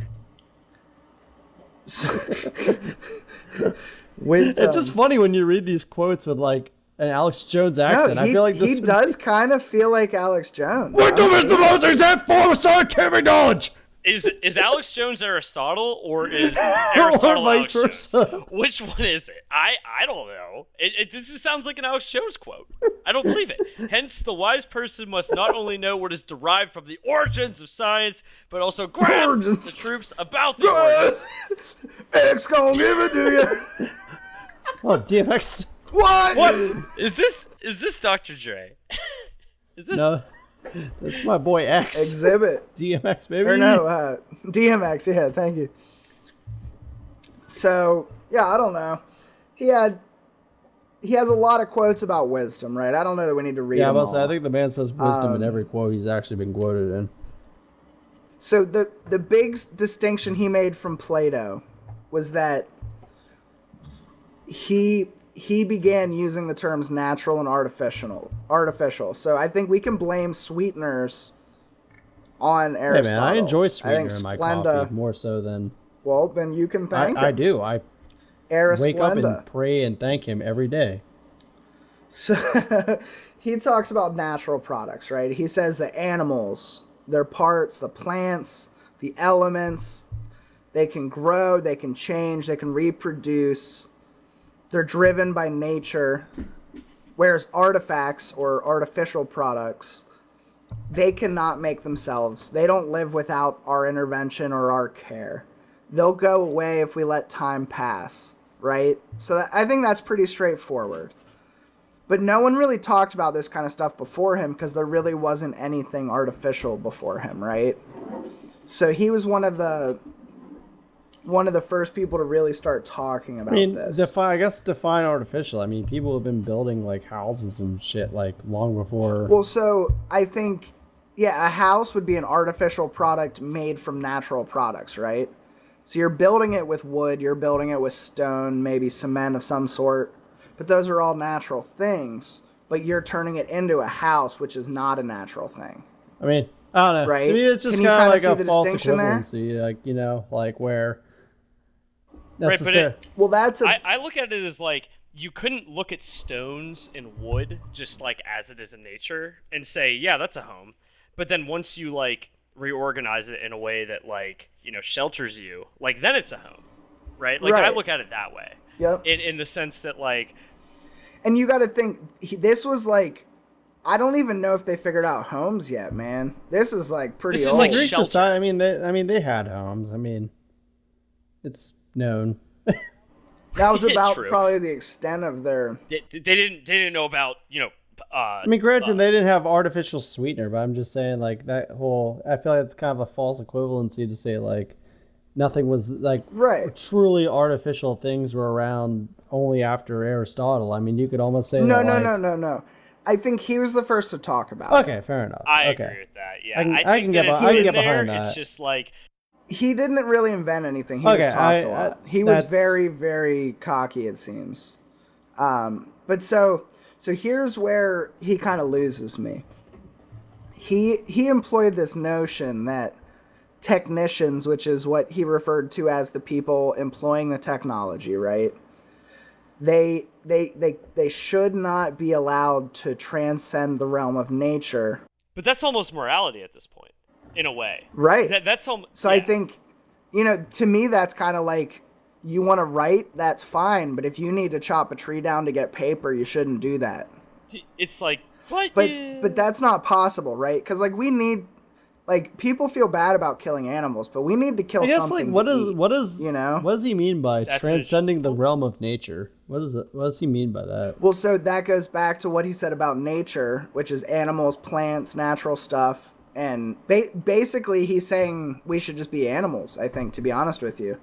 wisdom. It's just funny when you read these quotes with like an Alex Jones accent. I feel like this he would does kind of feel like Alex Jones. Wisdom is the most exact form of scientific knowledge. Is Alex Jones Aristotle, or is be, Aristotle or vice Alex Jones? versa. Which one is it? I don't know. This sounds like an Alex Jones quote. I don't believe it. Hence, the wise person must not only know what is derived from the origins of science, but also grasp Origins. the truths about the origins. X gonna give it to you. Oh, DMX. What? What is this? Is this Dr. Dre? Is this? No, that's my boy X. Exhibit. DMX, baby. Or no, DMX. Yeah, thank you. So yeah, I don't know. He has a lot of quotes about wisdom, right? I don't know that we need to read Yeah, them but all. I think the man says wisdom in every quote he's actually been quoted in. So the big distinction he made from Plato was that he began using the terms natural and artificial. So I think we can blame sweeteners on Hey Aristotle. man, I enjoy I think sweetener in my Splenda, coffee more so than well, then you can thank I him. do. I Era wake up Splenda. and pray and thank him every day. So he talks about natural products, right? He says the animals, their parts, the plants, the elements, they can grow, they can change, they can reproduce. They're driven by nature. Whereas artifacts or artificial products, they cannot make themselves. They don't live without our intervention or our care. They'll go away if we let time pass, right? So I think that's pretty straightforward. But no one really talked about this kind of stuff before him because there really wasn't anything artificial before him, right? So he was one of the first people to really start talking about this. Define artificial. I mean, people have been building like houses and shit like long before. Well, so I think, yeah, a house would be an artificial product made from natural products, right? So you're building it with wood, you're building it with stone, maybe cement of some sort, but those are all natural things. But you're turning it into a house, which is not a natural thing. I mean, I don't know. Right? To me, it's just Can you kind of kinda like see a the false distinction there? equivalency, like like where. Right, but Necessary. Well, that's a I look at it as like you couldn't look at stones and wood just like as it is in nature and say, yeah, that's a home. But then once you like reorganize it in a way that like, shelters you, like then it's a home. Right? Like I Right. look at it that way. Yep. In the sense that like And you got to think, this was like, I don't even know if they figured out homes yet, man. This is like pretty This is old. like Greek shelter. society. I mean, they had homes. I mean, it's known. That was Yeah, about true. probably the extent of their. they didn't know about, I mean, granted, they didn't have artificial sweetener, but I'm just saying, like, that whole. I feel like it's kind of a false equivalency to say, like, nothing was, like, Right. truly artificial things were around only after Aristotle. I mean, you could almost say No, that, no, like, no, no, no. I think he was the first to talk about it. Okay, fair enough. I okay. agree with that. Yeah, I can- I I think can that get it's I can in get there. behind that. It's just like He didn't really invent anything. He Okay, just talked a I- lot. He was that's- very, very cocky, it seems. But so here's where he kind of loses me. He employed this notion that technicians, which is what he referred to as the people employing the technology, right? They should not be allowed to transcend the realm of nature. but that's almost morality at this point, in a way. Right. That's almost. So I think, to me, that's kind of like, you want to write, that's fine, but if you need to chop a tree down to get paper, you shouldn't do that. it's like what? But that's not possible, right? Because like we need, like people feel bad about killing animals, but we need to kill I guess something. like what to is eat, what is you know? what does he mean by That's transcending the interesting. realm of nature? What does he mean by that? Well, so that goes back to what he said about nature, which is animals, plants, natural stuff, and basically he's saying we should just be animals. I think, to be honest with you.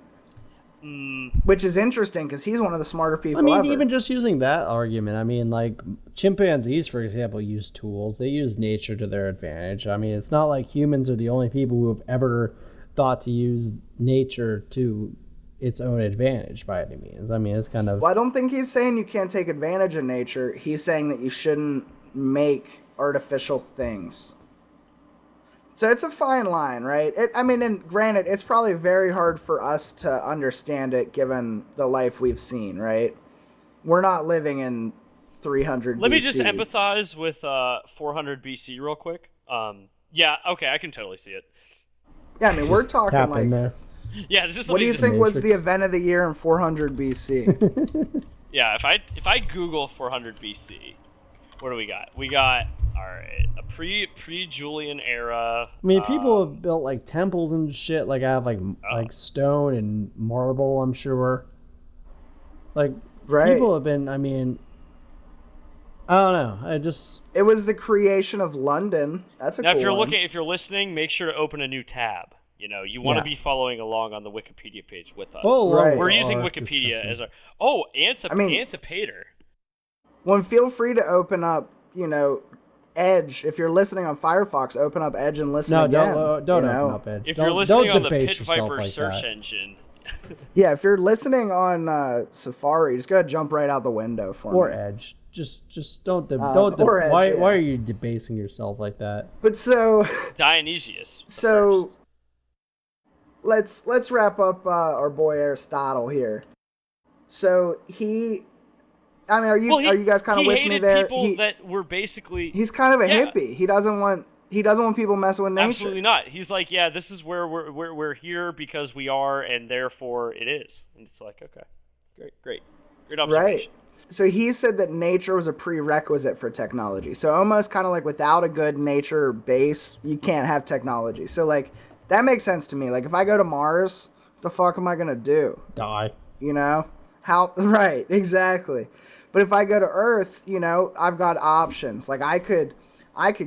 Which is interesting because he's one of the smarter people I mean, ever. even just using that argument, I mean, like chimpanzees, for example, use tools. They use nature to their advantage. I mean, it's not like humans are the only people who have ever thought to use nature to its own advantage by any means. I mean, it's kind of. Well, I don't think he's saying you can't take advantage of nature. He's saying that you shouldn't make artificial things. So it's a fine line, right? And granted, it's probably very hard for us to understand it given the life we've seen, right? We're not living in 300 Let BC. me just empathize with 400 BC real quick. Yeah, okay, I can totally see it. Yeah, I mean, we're just talking tap like... in there. Yeah, just What do you just, think was the Matrix. event of the year in 400 BC? Yeah, if I Google 400 BC, what do we got? We got a pre-Julian era. I mean, people have built like temples and shit, like out of like stone and marble. I'm sure. Like Right. people have been. I mean, I don't know. I just. It was the creation of London. That's a Now, cool if you're listening, make sure to open a new tab. You want to Yeah. be following along on the Wikipedia page with us. Oh, Right. We're using Wikipedia as our. Oh, Antipater. Well, feel free to open up, Edge. If you're listening on Firefox, open up Edge and listen No, again. don't you know? open up Edge. If don't, you're listening don't on the debase Pit yourself Viper like search that. engine, Yeah, if you're listening on Safari, just go ahead and jump right out the window for Or me. Edge. Just don't. or Edge, why yeah. are you debasing yourself like that? But so Dionysius. the So first. let's wrap up our boy Aristotle here. So are you guys kind of with me hated there? people that were basically. He's kind of a Yeah. hippie. He doesn't want people messing with nature. Absolutely not. He's like, yeah, this is where we're here because we are, and therefore it is. And it's like, okay, great observation. Right. So he said that nature was a prerequisite for technology. So almost kind of like without a good nature base, you can't have technology. So like that makes sense to me. Like if I go to Mars, what the fuck am I gonna do? Die. How? Right, exactly. But if I go to Earth, I've got options. Like I could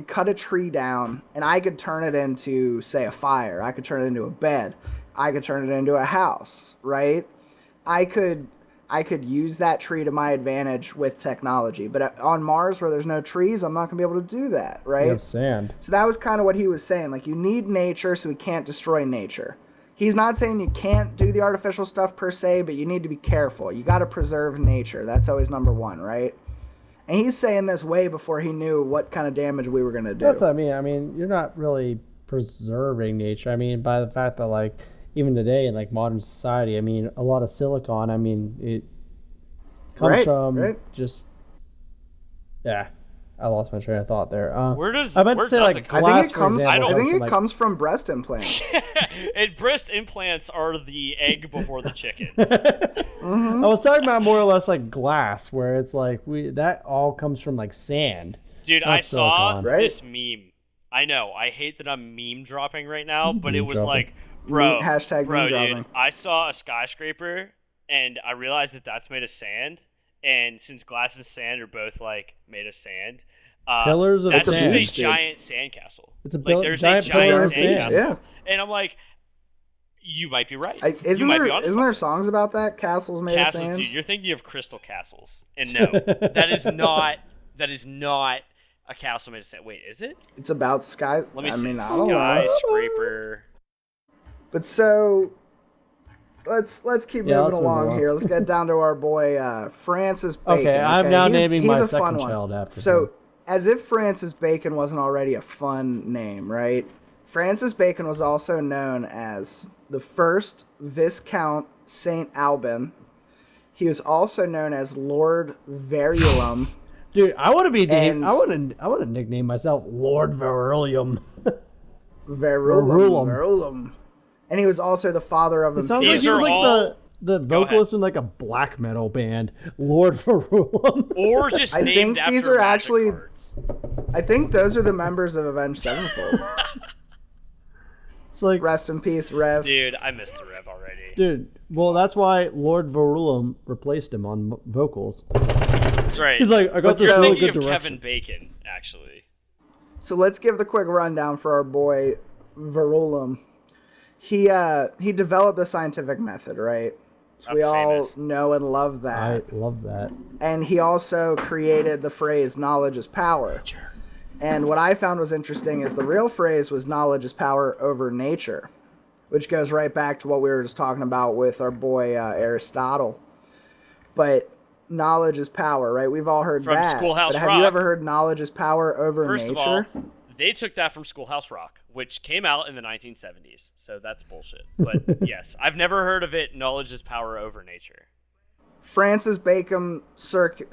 cut a tree down and I could turn it into, say, a fire. I could turn it into a bed. I could turn it into a house, right? I could use that tree to my advantage with technology. But on Mars, where there's no trees, I'm not gonna be able to do that, right? You have sand. So that was kind of what he was saying. Like, you need nature so we can't destroy nature. He's not saying you can't do the artificial stuff per se, but you need to be careful. You got to preserve nature. That's always number one, right? And he's saying this way before he knew what kind of damage we were going to do. That's what I mean. I mean, you're not really preserving nature. I mean, by the fact that like even today in like modern society, I mean, a lot of silicon. I mean, it comes from just I lost my train of thought there. Where does I meant where to say does like it come glass, I think for example. it comes from breast implants. And breast implants are the egg before the chicken. Mm-hmm. I was talking about more or less like glass, where it's like that all comes from like sand. Dude, Not I saw silicon. Right? this meme. I know. I hate that I'm meme dropping right now, but it Meme was dropping. like, bro, Hashtag bro, meme dude, dropping. I saw a skyscraper and I realized that that's made of sand. And since glass and sand are both like made of sand, Pillars of that's sand. just a Dude. giant sandcastle. It's a there's giant a pillar giant of sand. Yeah. And I'm like, you might be right. you Isn't might be there onto isn't there something. songs about that? Castles made Castles, of sand? dude, you're thinking of crystal castles, and no, that is not that is not a castle made of sand. Wait, is it? It's about sky. Let me I see. mean, I don't know. Skyscraper. But so let's keep moving let's move along along. here. Let's get down to our boy Francis Bacon. Okay, I'm now naming he's my a second fun one. child after So, him. as if Francis Bacon wasn't already a fun name, right? Francis Bacon was also known as the first Viscount St. Alban. He was also known as Lord Verulam. Dude, I want to be named. And- I want to nickname myself Lord Verulam. Verulam. And he was also the father of It sounds like These he was are like all- the vocalist in like a black metal band, Lord Verulam. Or just I named think after these are Magic actually- cards. I think those are the members of Avenged Sevenfold. It's like, Rest in peace, Rev. Dude, I missed the Rev already. dude. Well, that's why Lord Verulam replaced him on vocals. That's right. He's like, I got this You're really thinking good of direction. Kevin Bacon, actually. So let's give the quick rundown for our boy Verulam. He developed the scientific method, right? So we That's all famous. know and love I that. love that. And he also created the phrase "knowledge is power." And what I found was interesting is the real phrase was "knowledge is power over nature," which goes right back to what we were just talking about with our boy Aristotle. But knowledge is power, right? We've all heard From that. Schoolhouse but have Rock. you ever heard knowledge is power over First nature? of all, they took that from Schoolhouse Rock, which came out in the 1970s. So that's bullshit. But yes, I've never heard of it. Knowledge is power over nature. Francis Bacon, circa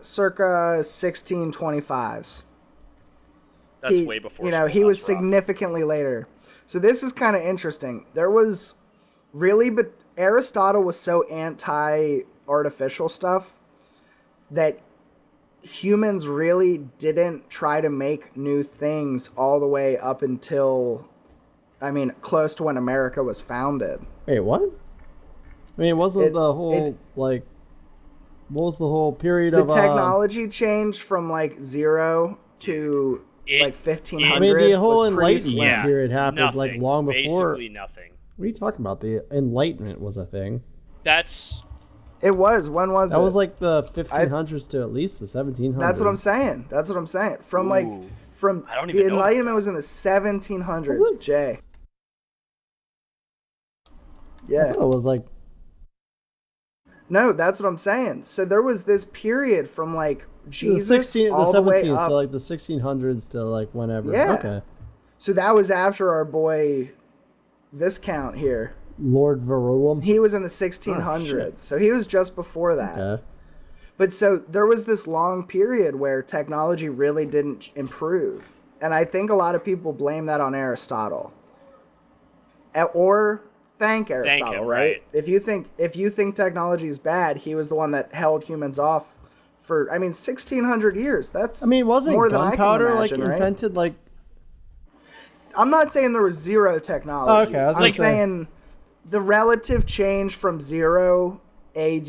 1625s. That's way before. You know, he was Schoolhouse Rock. significantly later. So this is kind of interesting. There was really, but Aristotle was so anti-artificial stuff that humans really didn't try to make new things all the way up until, I mean, close to when America was founded. Wait, what? I mean, wasn't It- the whole like, what was the whole period The of technology changed from like 0 to like 1500. I mean, the whole was pretty Enlightenment slim. Yeah, period happened like nothing. long before. Basically nothing. What are you talking about? The Enlightenment was a thing. That's It was. When was it? That was like the 1500s to at least the 1700s. That's what I'm saying. That's what I'm saying. From like Ooh. from I don't the even know about Enlightenment was in the 1700s. Was it? Jay. I Yeah. thought it was like No, that's what I'm saying. So there was this period from like Jesus the all the way 17th, up. so like the 1600s to like whenever. Yeah. Okay. So that was after our boy Viscount here. Lord Verulam. He was in the 1600s. shit. So he was just before that. Okay. But so there was this long period where technology really didn't improve. And I think a lot of people blame that on Aristotle. Or thank Aristotle, him, right? right. If you think technology is bad, he was the one that held humans off for 1600 years. That's I mean, wasn't more than I can gunpowder like imagine, right? invented like? I'm not saying there was zero technology. Okay, I was I'm gonna say- saying the relative change from 0 AD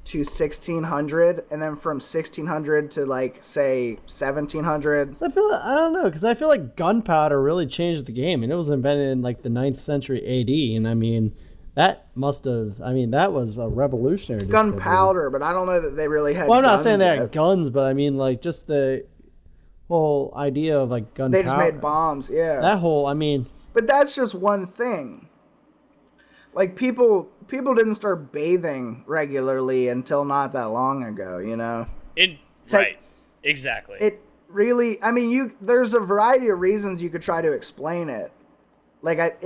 to 1600, and then from 1600 to like say 1700. 'Cause I feel I don't know because I feel like gunpowder really changed the game, and it was invented in like the 9th century AD, and I mean that must have. I mean that was a revolutionary. discovery. Gunpowder, but I don't know that they really had. Well, I'm not guns saying they had yet. guns, but I mean like just the whole idea of like gunpowder. They just made bombs, yeah. That whole, I mean, But that's just one thing. Like people didn't start bathing regularly until not that long ago, you know. Right. Exactly. It really, I mean, there's a variety of reasons you could try to explain it. Like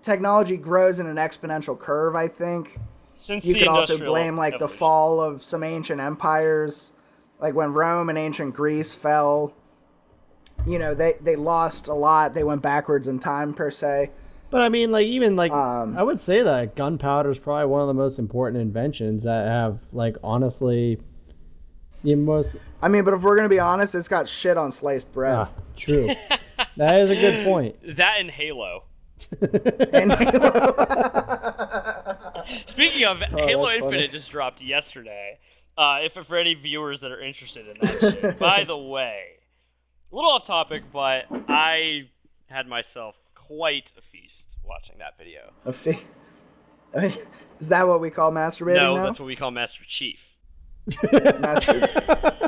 technology grows in an exponential curve, I think. Since You the could also Industrial blame like the Revolution. fall of some ancient empires, like when Rome and ancient Greece fell. You know, they lost a lot. They went backwards in time per se. but I mean, like even like Um, I would say that gunpowder is probably one of the most important inventions that have like honestly the most. I mean, but if we're gonna be honest, it's got shit on sliced bread. Ah, true. That is a good point. That and Halo. And Speaking of, Halo that's Infinite funny. just dropped yesterday. If for any viewers that are interested in that shit. By the way, a little off topic, but I had myself quite a feast watching that video. I mean, is that what we call masturbating No, now? that's what we call Master Chief.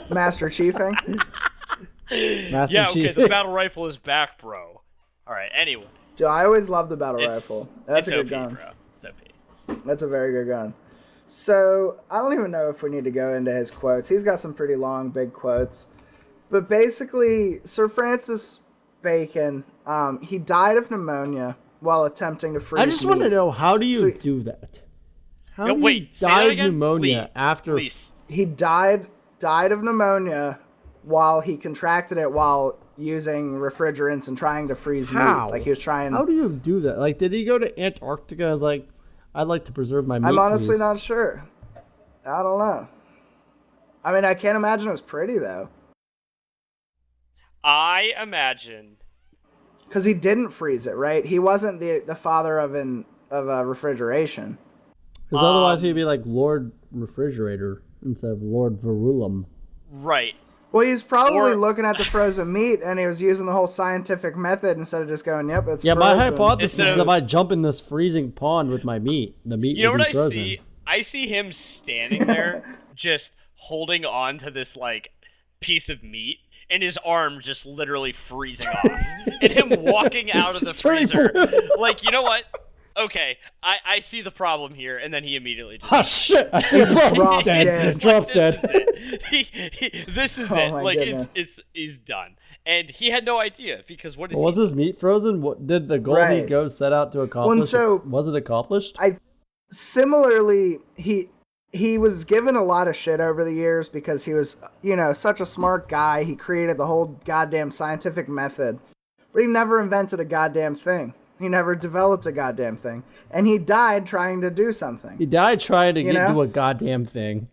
Master Chiefing. Master Yeah, okay, Chief. the battle rifle is back, bro. Alright, anyway. Dude, I always loved the battle It's, rifle. That's a it's good OP, gun. bro. It's OP. That's a very good gun. So, I don't even know if we need to go into his quotes. He's got some pretty long, big quotes. But basically, Sir Francis Bacon, he died of pneumonia while attempting to freeze I just want to meat. know, how do you So- do that? How Yo, do wait, you say die that of again? pneumonia Lee, after? Please. He died of pneumonia while he contracted it while using refrigerants and trying to freeze How? meat. Like he was trying. How do you do that? Like, did he go to Antarctica? I was like, I'd like to preserve my meat. I'm honestly please. not sure. I don't know. I mean, I can't imagine it was pretty though, I imagine. because he didn't freeze it, right? He wasn't the father of refrigeration. Because otherwise he'd be like Lord Refrigerator instead of Lord Verulum. Right. Well, he was probably Or- looking at the frozen meat, and he was using the whole scientific method instead of just going, "Yep, it's Yeah, frozen." my hypothesis Instead is of- if I jump in this freezing pond with my meat, the meat You know will what be I frozen. see? I see him standing there, just holding on to this, like, piece of meat, and his arm just literally freezing off. And him walking out of the Just turning freezer. blue. Like, you know what? Okay, I see the problem here, and then he immediately just... Ah, shit! I see a problem. Drops dead. dead. Drops This dead. is it. This is Oh it. my Like, goodness. he's done. And he had no idea, because what is Was he... his meat frozen? What did the goal he Right. go set out to accomplish? so- was it accomplished? Similarly, he was given a lot of shit over the years because he was, such a smart guy. He created the whole goddamn scientific method, but he never invented a goddamn thing. He never developed a goddamn thing, and he died trying to do something. He died trying to You get know? to a goddamn thing.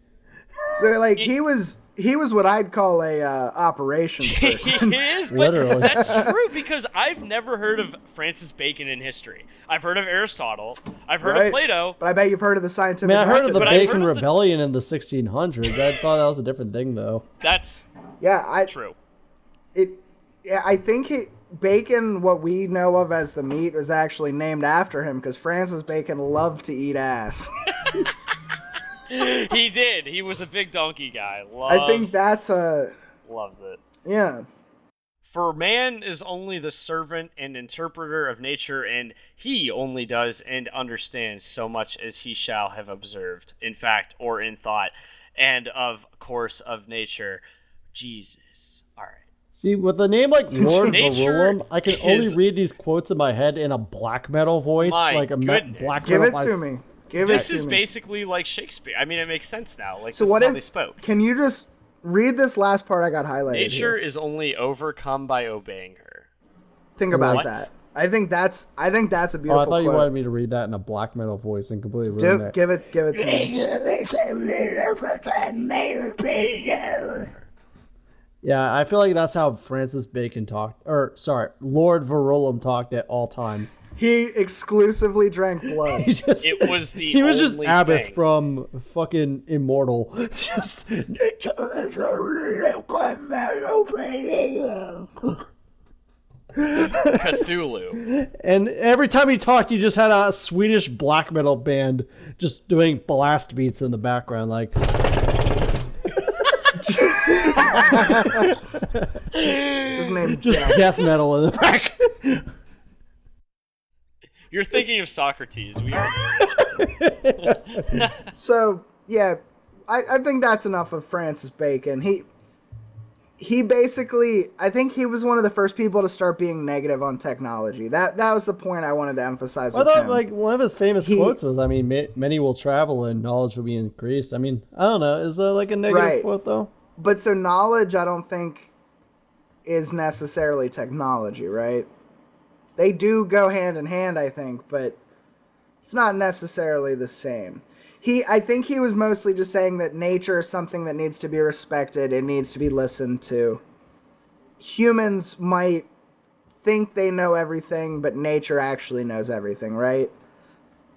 So like he was what I'd call a operations person. He is, but Literally. that's true because I've never heard of Francis Bacon in history. I've heard of Aristotle. I've heard Right. of Plato. But I bet you've heard of the I scientific mean, I heard of method. the But I've Bacon heard of the- Rebellion in the 1600s. I thought that was a different thing, though. That's Yeah, true. I think Bacon, what we know of as the meat, was actually named after him because Francis Bacon loved to eat ass. He did. He was a big donkey guy. I think that's loves it. yeah. For man is only the servant and interpreter of nature, and he only does and understands so much as he shall have observed, in fact or in thought, and of course of nature. Jesus. All right. See, with a name like Lord Nature Verulum, I can only is- read these quotes in my head in a black metal voice, My like a goodness. black Give metal. it to me. Give This it to is me. basically like Shakespeare. I mean, it makes sense now. Like, So this what is how if? they spoke. Can you just read this last part I got highlighted? Nature here? is only overcome by obeying her. Think about What? that. I think that's a Oh, beautiful I thought you quote. wanted me to read that in a black metal voice and completely ruin it. Give it to me. Yeah, I feel like that's how Francis Bacon talked. Or, sorry, Lord Verulum talked at all times. He exclusively drank blood. He just, It was the he was just only Abbott thing. from fucking Immortal. Just Cthulhu. and every time he talked, you just had a Swedish black metal band just doing blast beats in the background, like. Just named Just Death. death metal in the back. You're thinking of Socrates. We are. So yeah, I think that's enough of Francis Bacon. He basically, I think he was one of the first people to start being negative on technology. That was the point I wanted to emphasize I with thought him. like one of his famous He- quotes was, "I mean, many will travel and knowledge will be increased." I mean, I don't know. Is that like a negative Right. quote though? But so knowledge, I don't think, is necessarily technology, right? They do go hand in hand, I think, but it's not necessarily the same. I think he was mostly just saying that nature is something that needs to be respected, it needs to be listened to. Humans might think they know everything, but nature actually knows everything, right?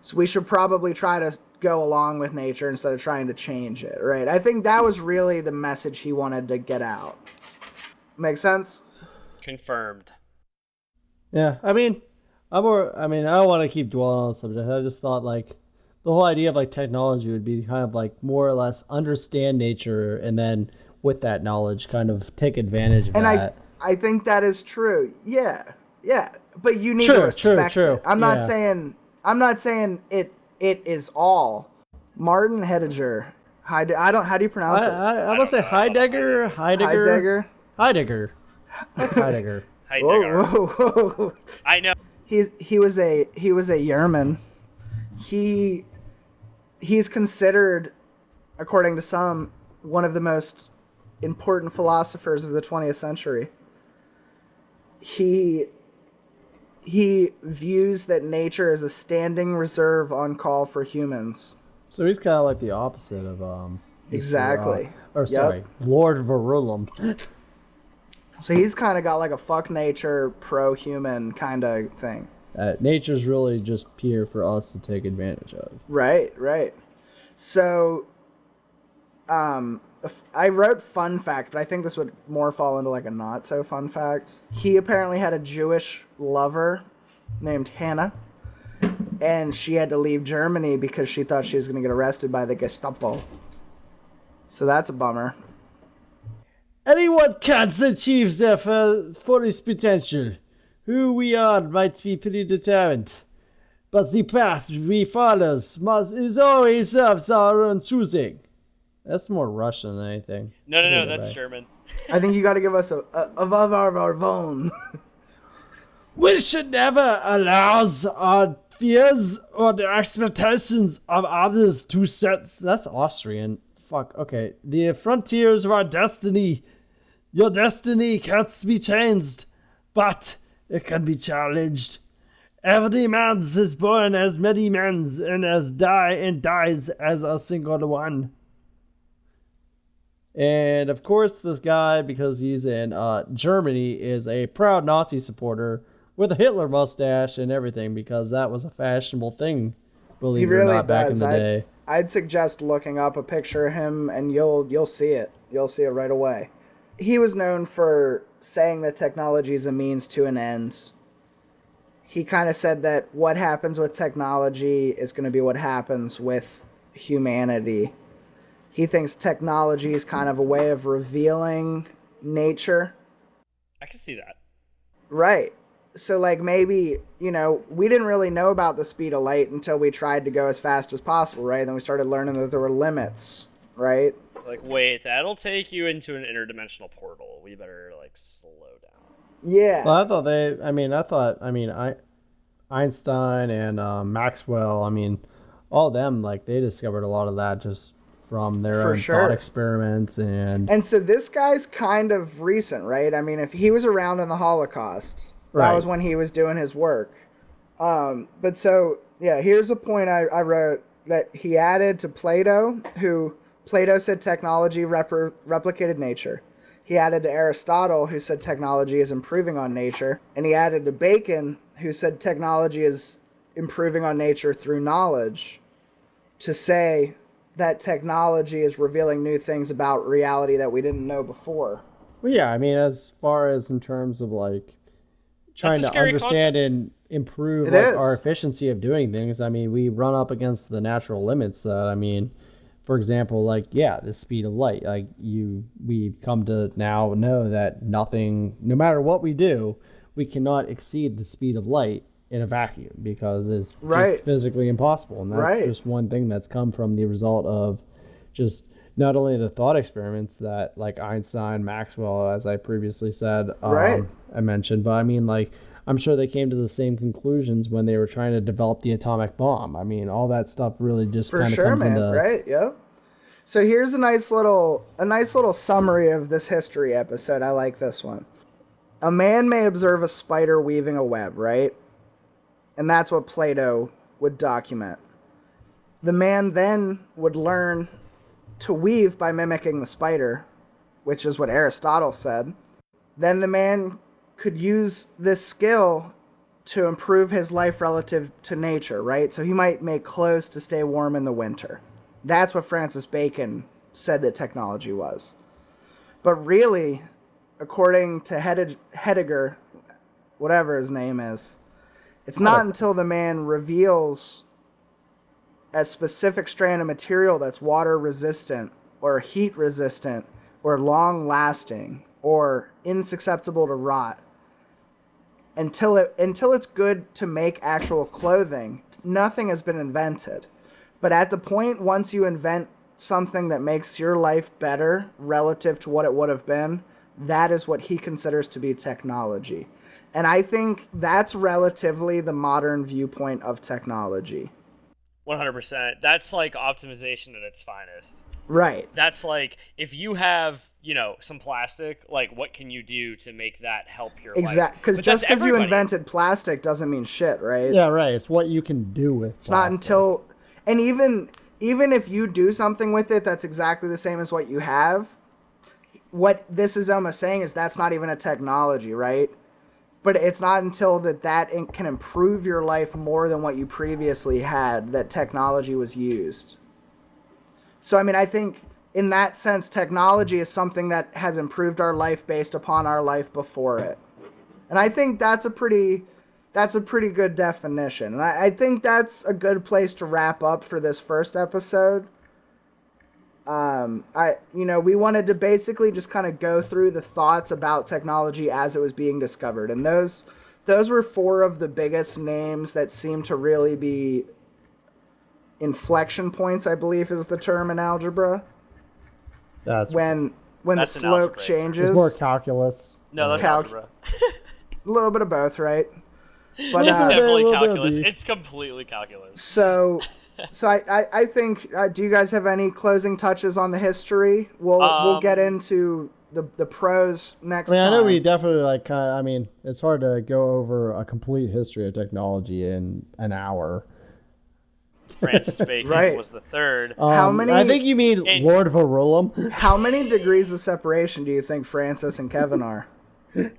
So we should probably try to go along with nature instead of trying to change it, right? I think that was really the message he wanted to get out. Make sense? Confirmed. Yeah, I mean, I don't want to keep dwelling on the subject. I just thought like the whole idea of like technology would be kind of like more or less understand nature, and then with that knowledge, kind of take advantage of And that. I think that is true. Yeah, yeah. But you need to respect it. I'm not saying it is all. Martin Heidegger. I don't. How do you pronounce it? I would say Heidegger. Heidegger. Heidegger. Heidegger. Heidegger. Whoa. I know. He was a Yerman. He's considered, according to some, one of the most important philosophers of the 20th century. He views that nature is a standing reserve on call for humans. So he's kind of like the opposite of Exactly. Lord Verulam. So he's kind of got like a fuck nature, pro-human kind of thing. Nature's really just here for us to take advantage of. Right. So, I wrote fun fact, but I think this would more fall into like a not so fun fact. He apparently had a Jewish lover named Hannah, and she had to leave Germany because she thought she was going to get arrested by the Gestapo. So that's a bummer. Anyone can't achieve their fullest potential. Who we are might be predetermined, but the path we follow is always of our own choosing. That's more Russian than anything. No, that's German. I think you got to give us a above our bone. We should never allow our fears or the expectations of others to set. That's Austrian. Fuck. Okay. The frontiers of our destiny. Your destiny can't be changed, but it can be challenged. Every man is born as many men and dies as a single one. And of course, this guy, because he's in Germany, is a proud Nazi supporter with a Hitler mustache and everything, because that was a fashionable thing, believe it or not, back in the day. I'd suggest looking up a picture of him, and you'll see it. You'll see it right away. He was known for saying that technology is a means to an end. He kind of said that what happens with technology is going to be what happens with humanity. He thinks technology is kind of a way of revealing nature. I can see that. Right. So, like, maybe, we didn't really know about the speed of light until we tried to go as fast as possible, right? Then we started learning that there were limits, right? Like, wait, that'll take you into an interdimensional portal. We better, slow down. Yeah. Well, Einstein and Maxwell, all of them, they discovered a lot of that just from their own thought experiments. And so this guy's kind of recent, right? If he was around in the Holocaust, that was when he was doing his work. But so, yeah, here's a point I wrote that he added to Plato, who Plato said technology replicated nature. He added to Aristotle, who said technology is improving on nature. And he added to Bacon, who said technology is improving on nature through knowledge, to say that technology is revealing new things about reality that we didn't know before. Well, yeah, as far as in terms of trying to understand and improve our efficiency of doing things, we run up against the natural limits that, for example, the speed of light. We've come to now know that nothing, no matter what we do, we cannot exceed the speed of light in a vacuum, because it's just physically impossible. And that's just one thing that's come from the result of just not only the thought experiments that Einstein, Maxwell, as I previously said, I mentioned, but I'm sure they came to the same conclusions when they were trying to develop the atomic bomb. all that stuff really just kind of comes into... Right, yep. So here's a nice little summary of this history episode. I like this one. A man may observe a spider weaving a web, right? And that's what Plato would document. The man then would learn to weave by mimicking the spider, which is what Aristotle said. Then the man could use this skill to improve his life relative to nature, right? So he might make clothes to stay warm in the winter. That's what Francis Bacon said that technology was. But really, according to Heidegger, whatever his name is, it's not until the man reveals a specific strand of material that's water resistant or heat resistant or long lasting or insusceptible to rot until it's good to make actual clothing, nothing has been invented. But at the point once you invent something that makes your life better relative to what it would have been, that is what he considers to be technology. And I think that's relatively the modern viewpoint of technology. 100%. That's like optimization at its finest. Right. That's like, if you have, some plastic, like, what can you do to make that help your life? Exactly. Because But just that's because you everybody. invented plastic doesn't mean shit, right? Yeah, right. It's what you can do with It's not until, and even if you do something with it that's exactly the same as what you have, what this is almost saying is that's not even a technology, right? But it's not until that can improve your life more than what you previously had that technology was used. So, I mean, I think in that sense, technology is something that has improved our life based upon our life before it. And I think that's a pretty good definition. And I think that's a good place to wrap up for this first episode. We wanted to basically just kind of go through the thoughts about technology as it was being discovered. And those were 4 of the biggest names that seem to really be inflection points, I believe is the term in algebra. That's When the That's an slope algebraic. changes. it's more calculus. No, that's Calc- algebra. A little bit of both, right? But It's a definitely little bit of calculus. the- It's completely calculus. so I think, do you guys have any closing touches on the history? We'll get into the pros next I mean, I time. know we definitely it's hard to go over a complete history of technology in an hour. Francis Bacon Right. was the third. How many- I think you mean And- Lord Verulam. How many degrees of separation do you think Francis and Kevin are? You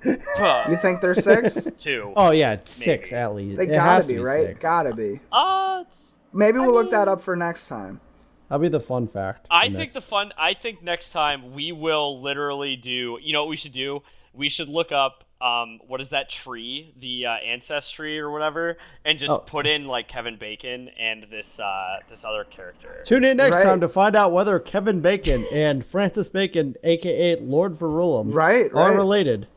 think they're 6? 2. Oh yeah, 6 Maybe. at least. They It gotta has to be, right? 6. Gotta be. It's Maybe we'll look that up for next time. That'll be the fun fact. I for think next. I think next time we will literally do. You know what we should do? We should look up what is that tree, the ancestry or whatever, and just put in like Kevin Bacon and this other character. Tune in next Right. time to find out whether Kevin Bacon and Francis Bacon, aka Lord Verulam, Right. are related.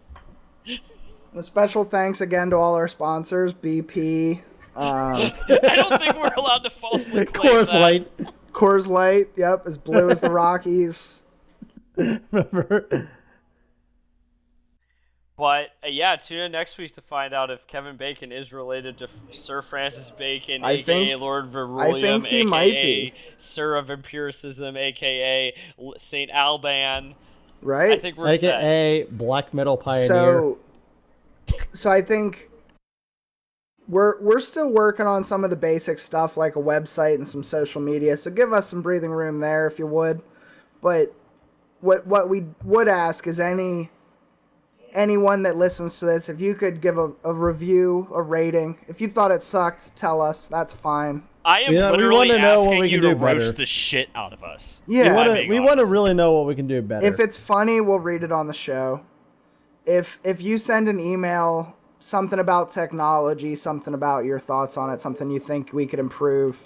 A special thanks again to all our sponsors, BP, I don't think we're allowed to falsely claim Coors that. Light. Coors Light. Yep, as blue as the Rockies. Remember? But yeah, tune in next week to find out if Kevin Bacon is related to Sir Francis Bacon, I aka think- Lord Verulam, I think he aka might be. Sir of Empiricism, aka Saint Alban. Right. I think we're set. AKA Black Metal Pioneer. So I think we're still working on some of the basic stuff like a website and some social media. So give us some breathing room there if you would. But what we would ask is anyone that listens to this, if you could give a review, a rating. If you thought it sucked, tell us. That's fine. I am Yeah, we literally wanna know what asking we you can to do better. roast the shit out of us. Yeah. we want to really know what we can do better. If it's funny, we'll read it on the show. If you send an email, something about technology, something about your thoughts on it, something you think we could improve,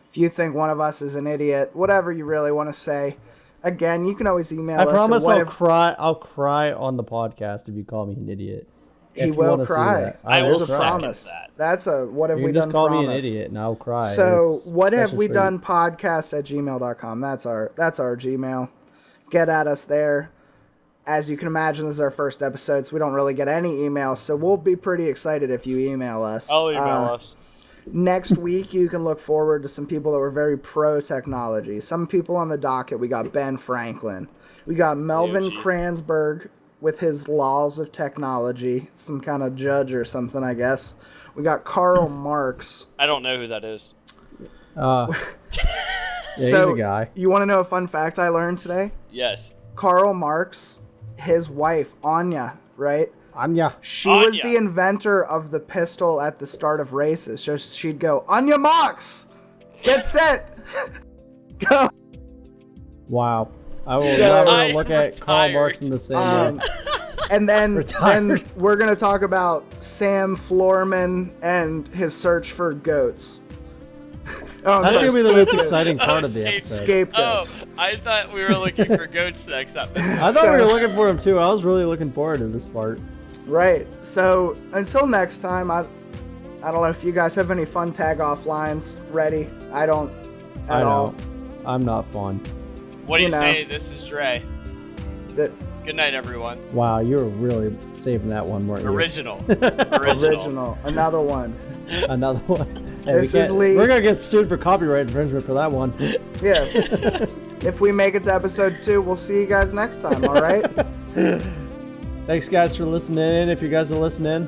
if you think one of us is an idiot, whatever you really want to say, again, you can always email us. I promise and I'll cry. I'll cry on the podcast if you call me an idiot. He If you will wanna see cry. that. I will will There's a second promise. that. That's a what have You we can just done call promise. me an idiot and I'll cry. So It's what have special we treat. done podcast at gmail.com. That's our Gmail. Get at us there. As you can imagine, this is our first episode, so we don't really get any emails. So we'll be pretty excited if you email us. I'll email us. Next week, you can look forward to some people that were very pro technology. Some people on the docket. We got Ben Franklin. We got Melvin gee. Kranzberg with his laws of technology. Some kind of judge or something, I guess. We got Karl Marx. I don't know who that is. Yeah, he's So, a guy. You want to know a fun fact I learned today? Yes. Karl Marx, his wife, Anya, right? Anya. She was Anya. the inventor of the pistol at the start of races. So she'd go, Anya Marx! Get set! Go! Wow. I will So- never look at Karl Retired. Marx in the same Um, way. and then Retired. we're going to talk about Sam Florman and his search for goats. Oh, I'm That's sorry, gonna be the most scapegoats. exciting part of the episode. Scapegoats. Oh, I thought we were looking for goats next episode. I thought we were looking for him too. I was really looking forward to this part. Right. So until next time, I don't know if you guys have any fun tag off lines ready. I don't I at know. all. I'm not fun. What do you You know. say? This is Dre. That Good night, everyone. Wow, you were really saving that one, weren't you? Original. original. Another one. Another one. Hey, This is Lee. We're gonna get sued for copyright infringement for that one. Yeah. If we make it to episode 2, we'll see you guys next time. All right. Thanks, guys, for listening in. If you guys are listening,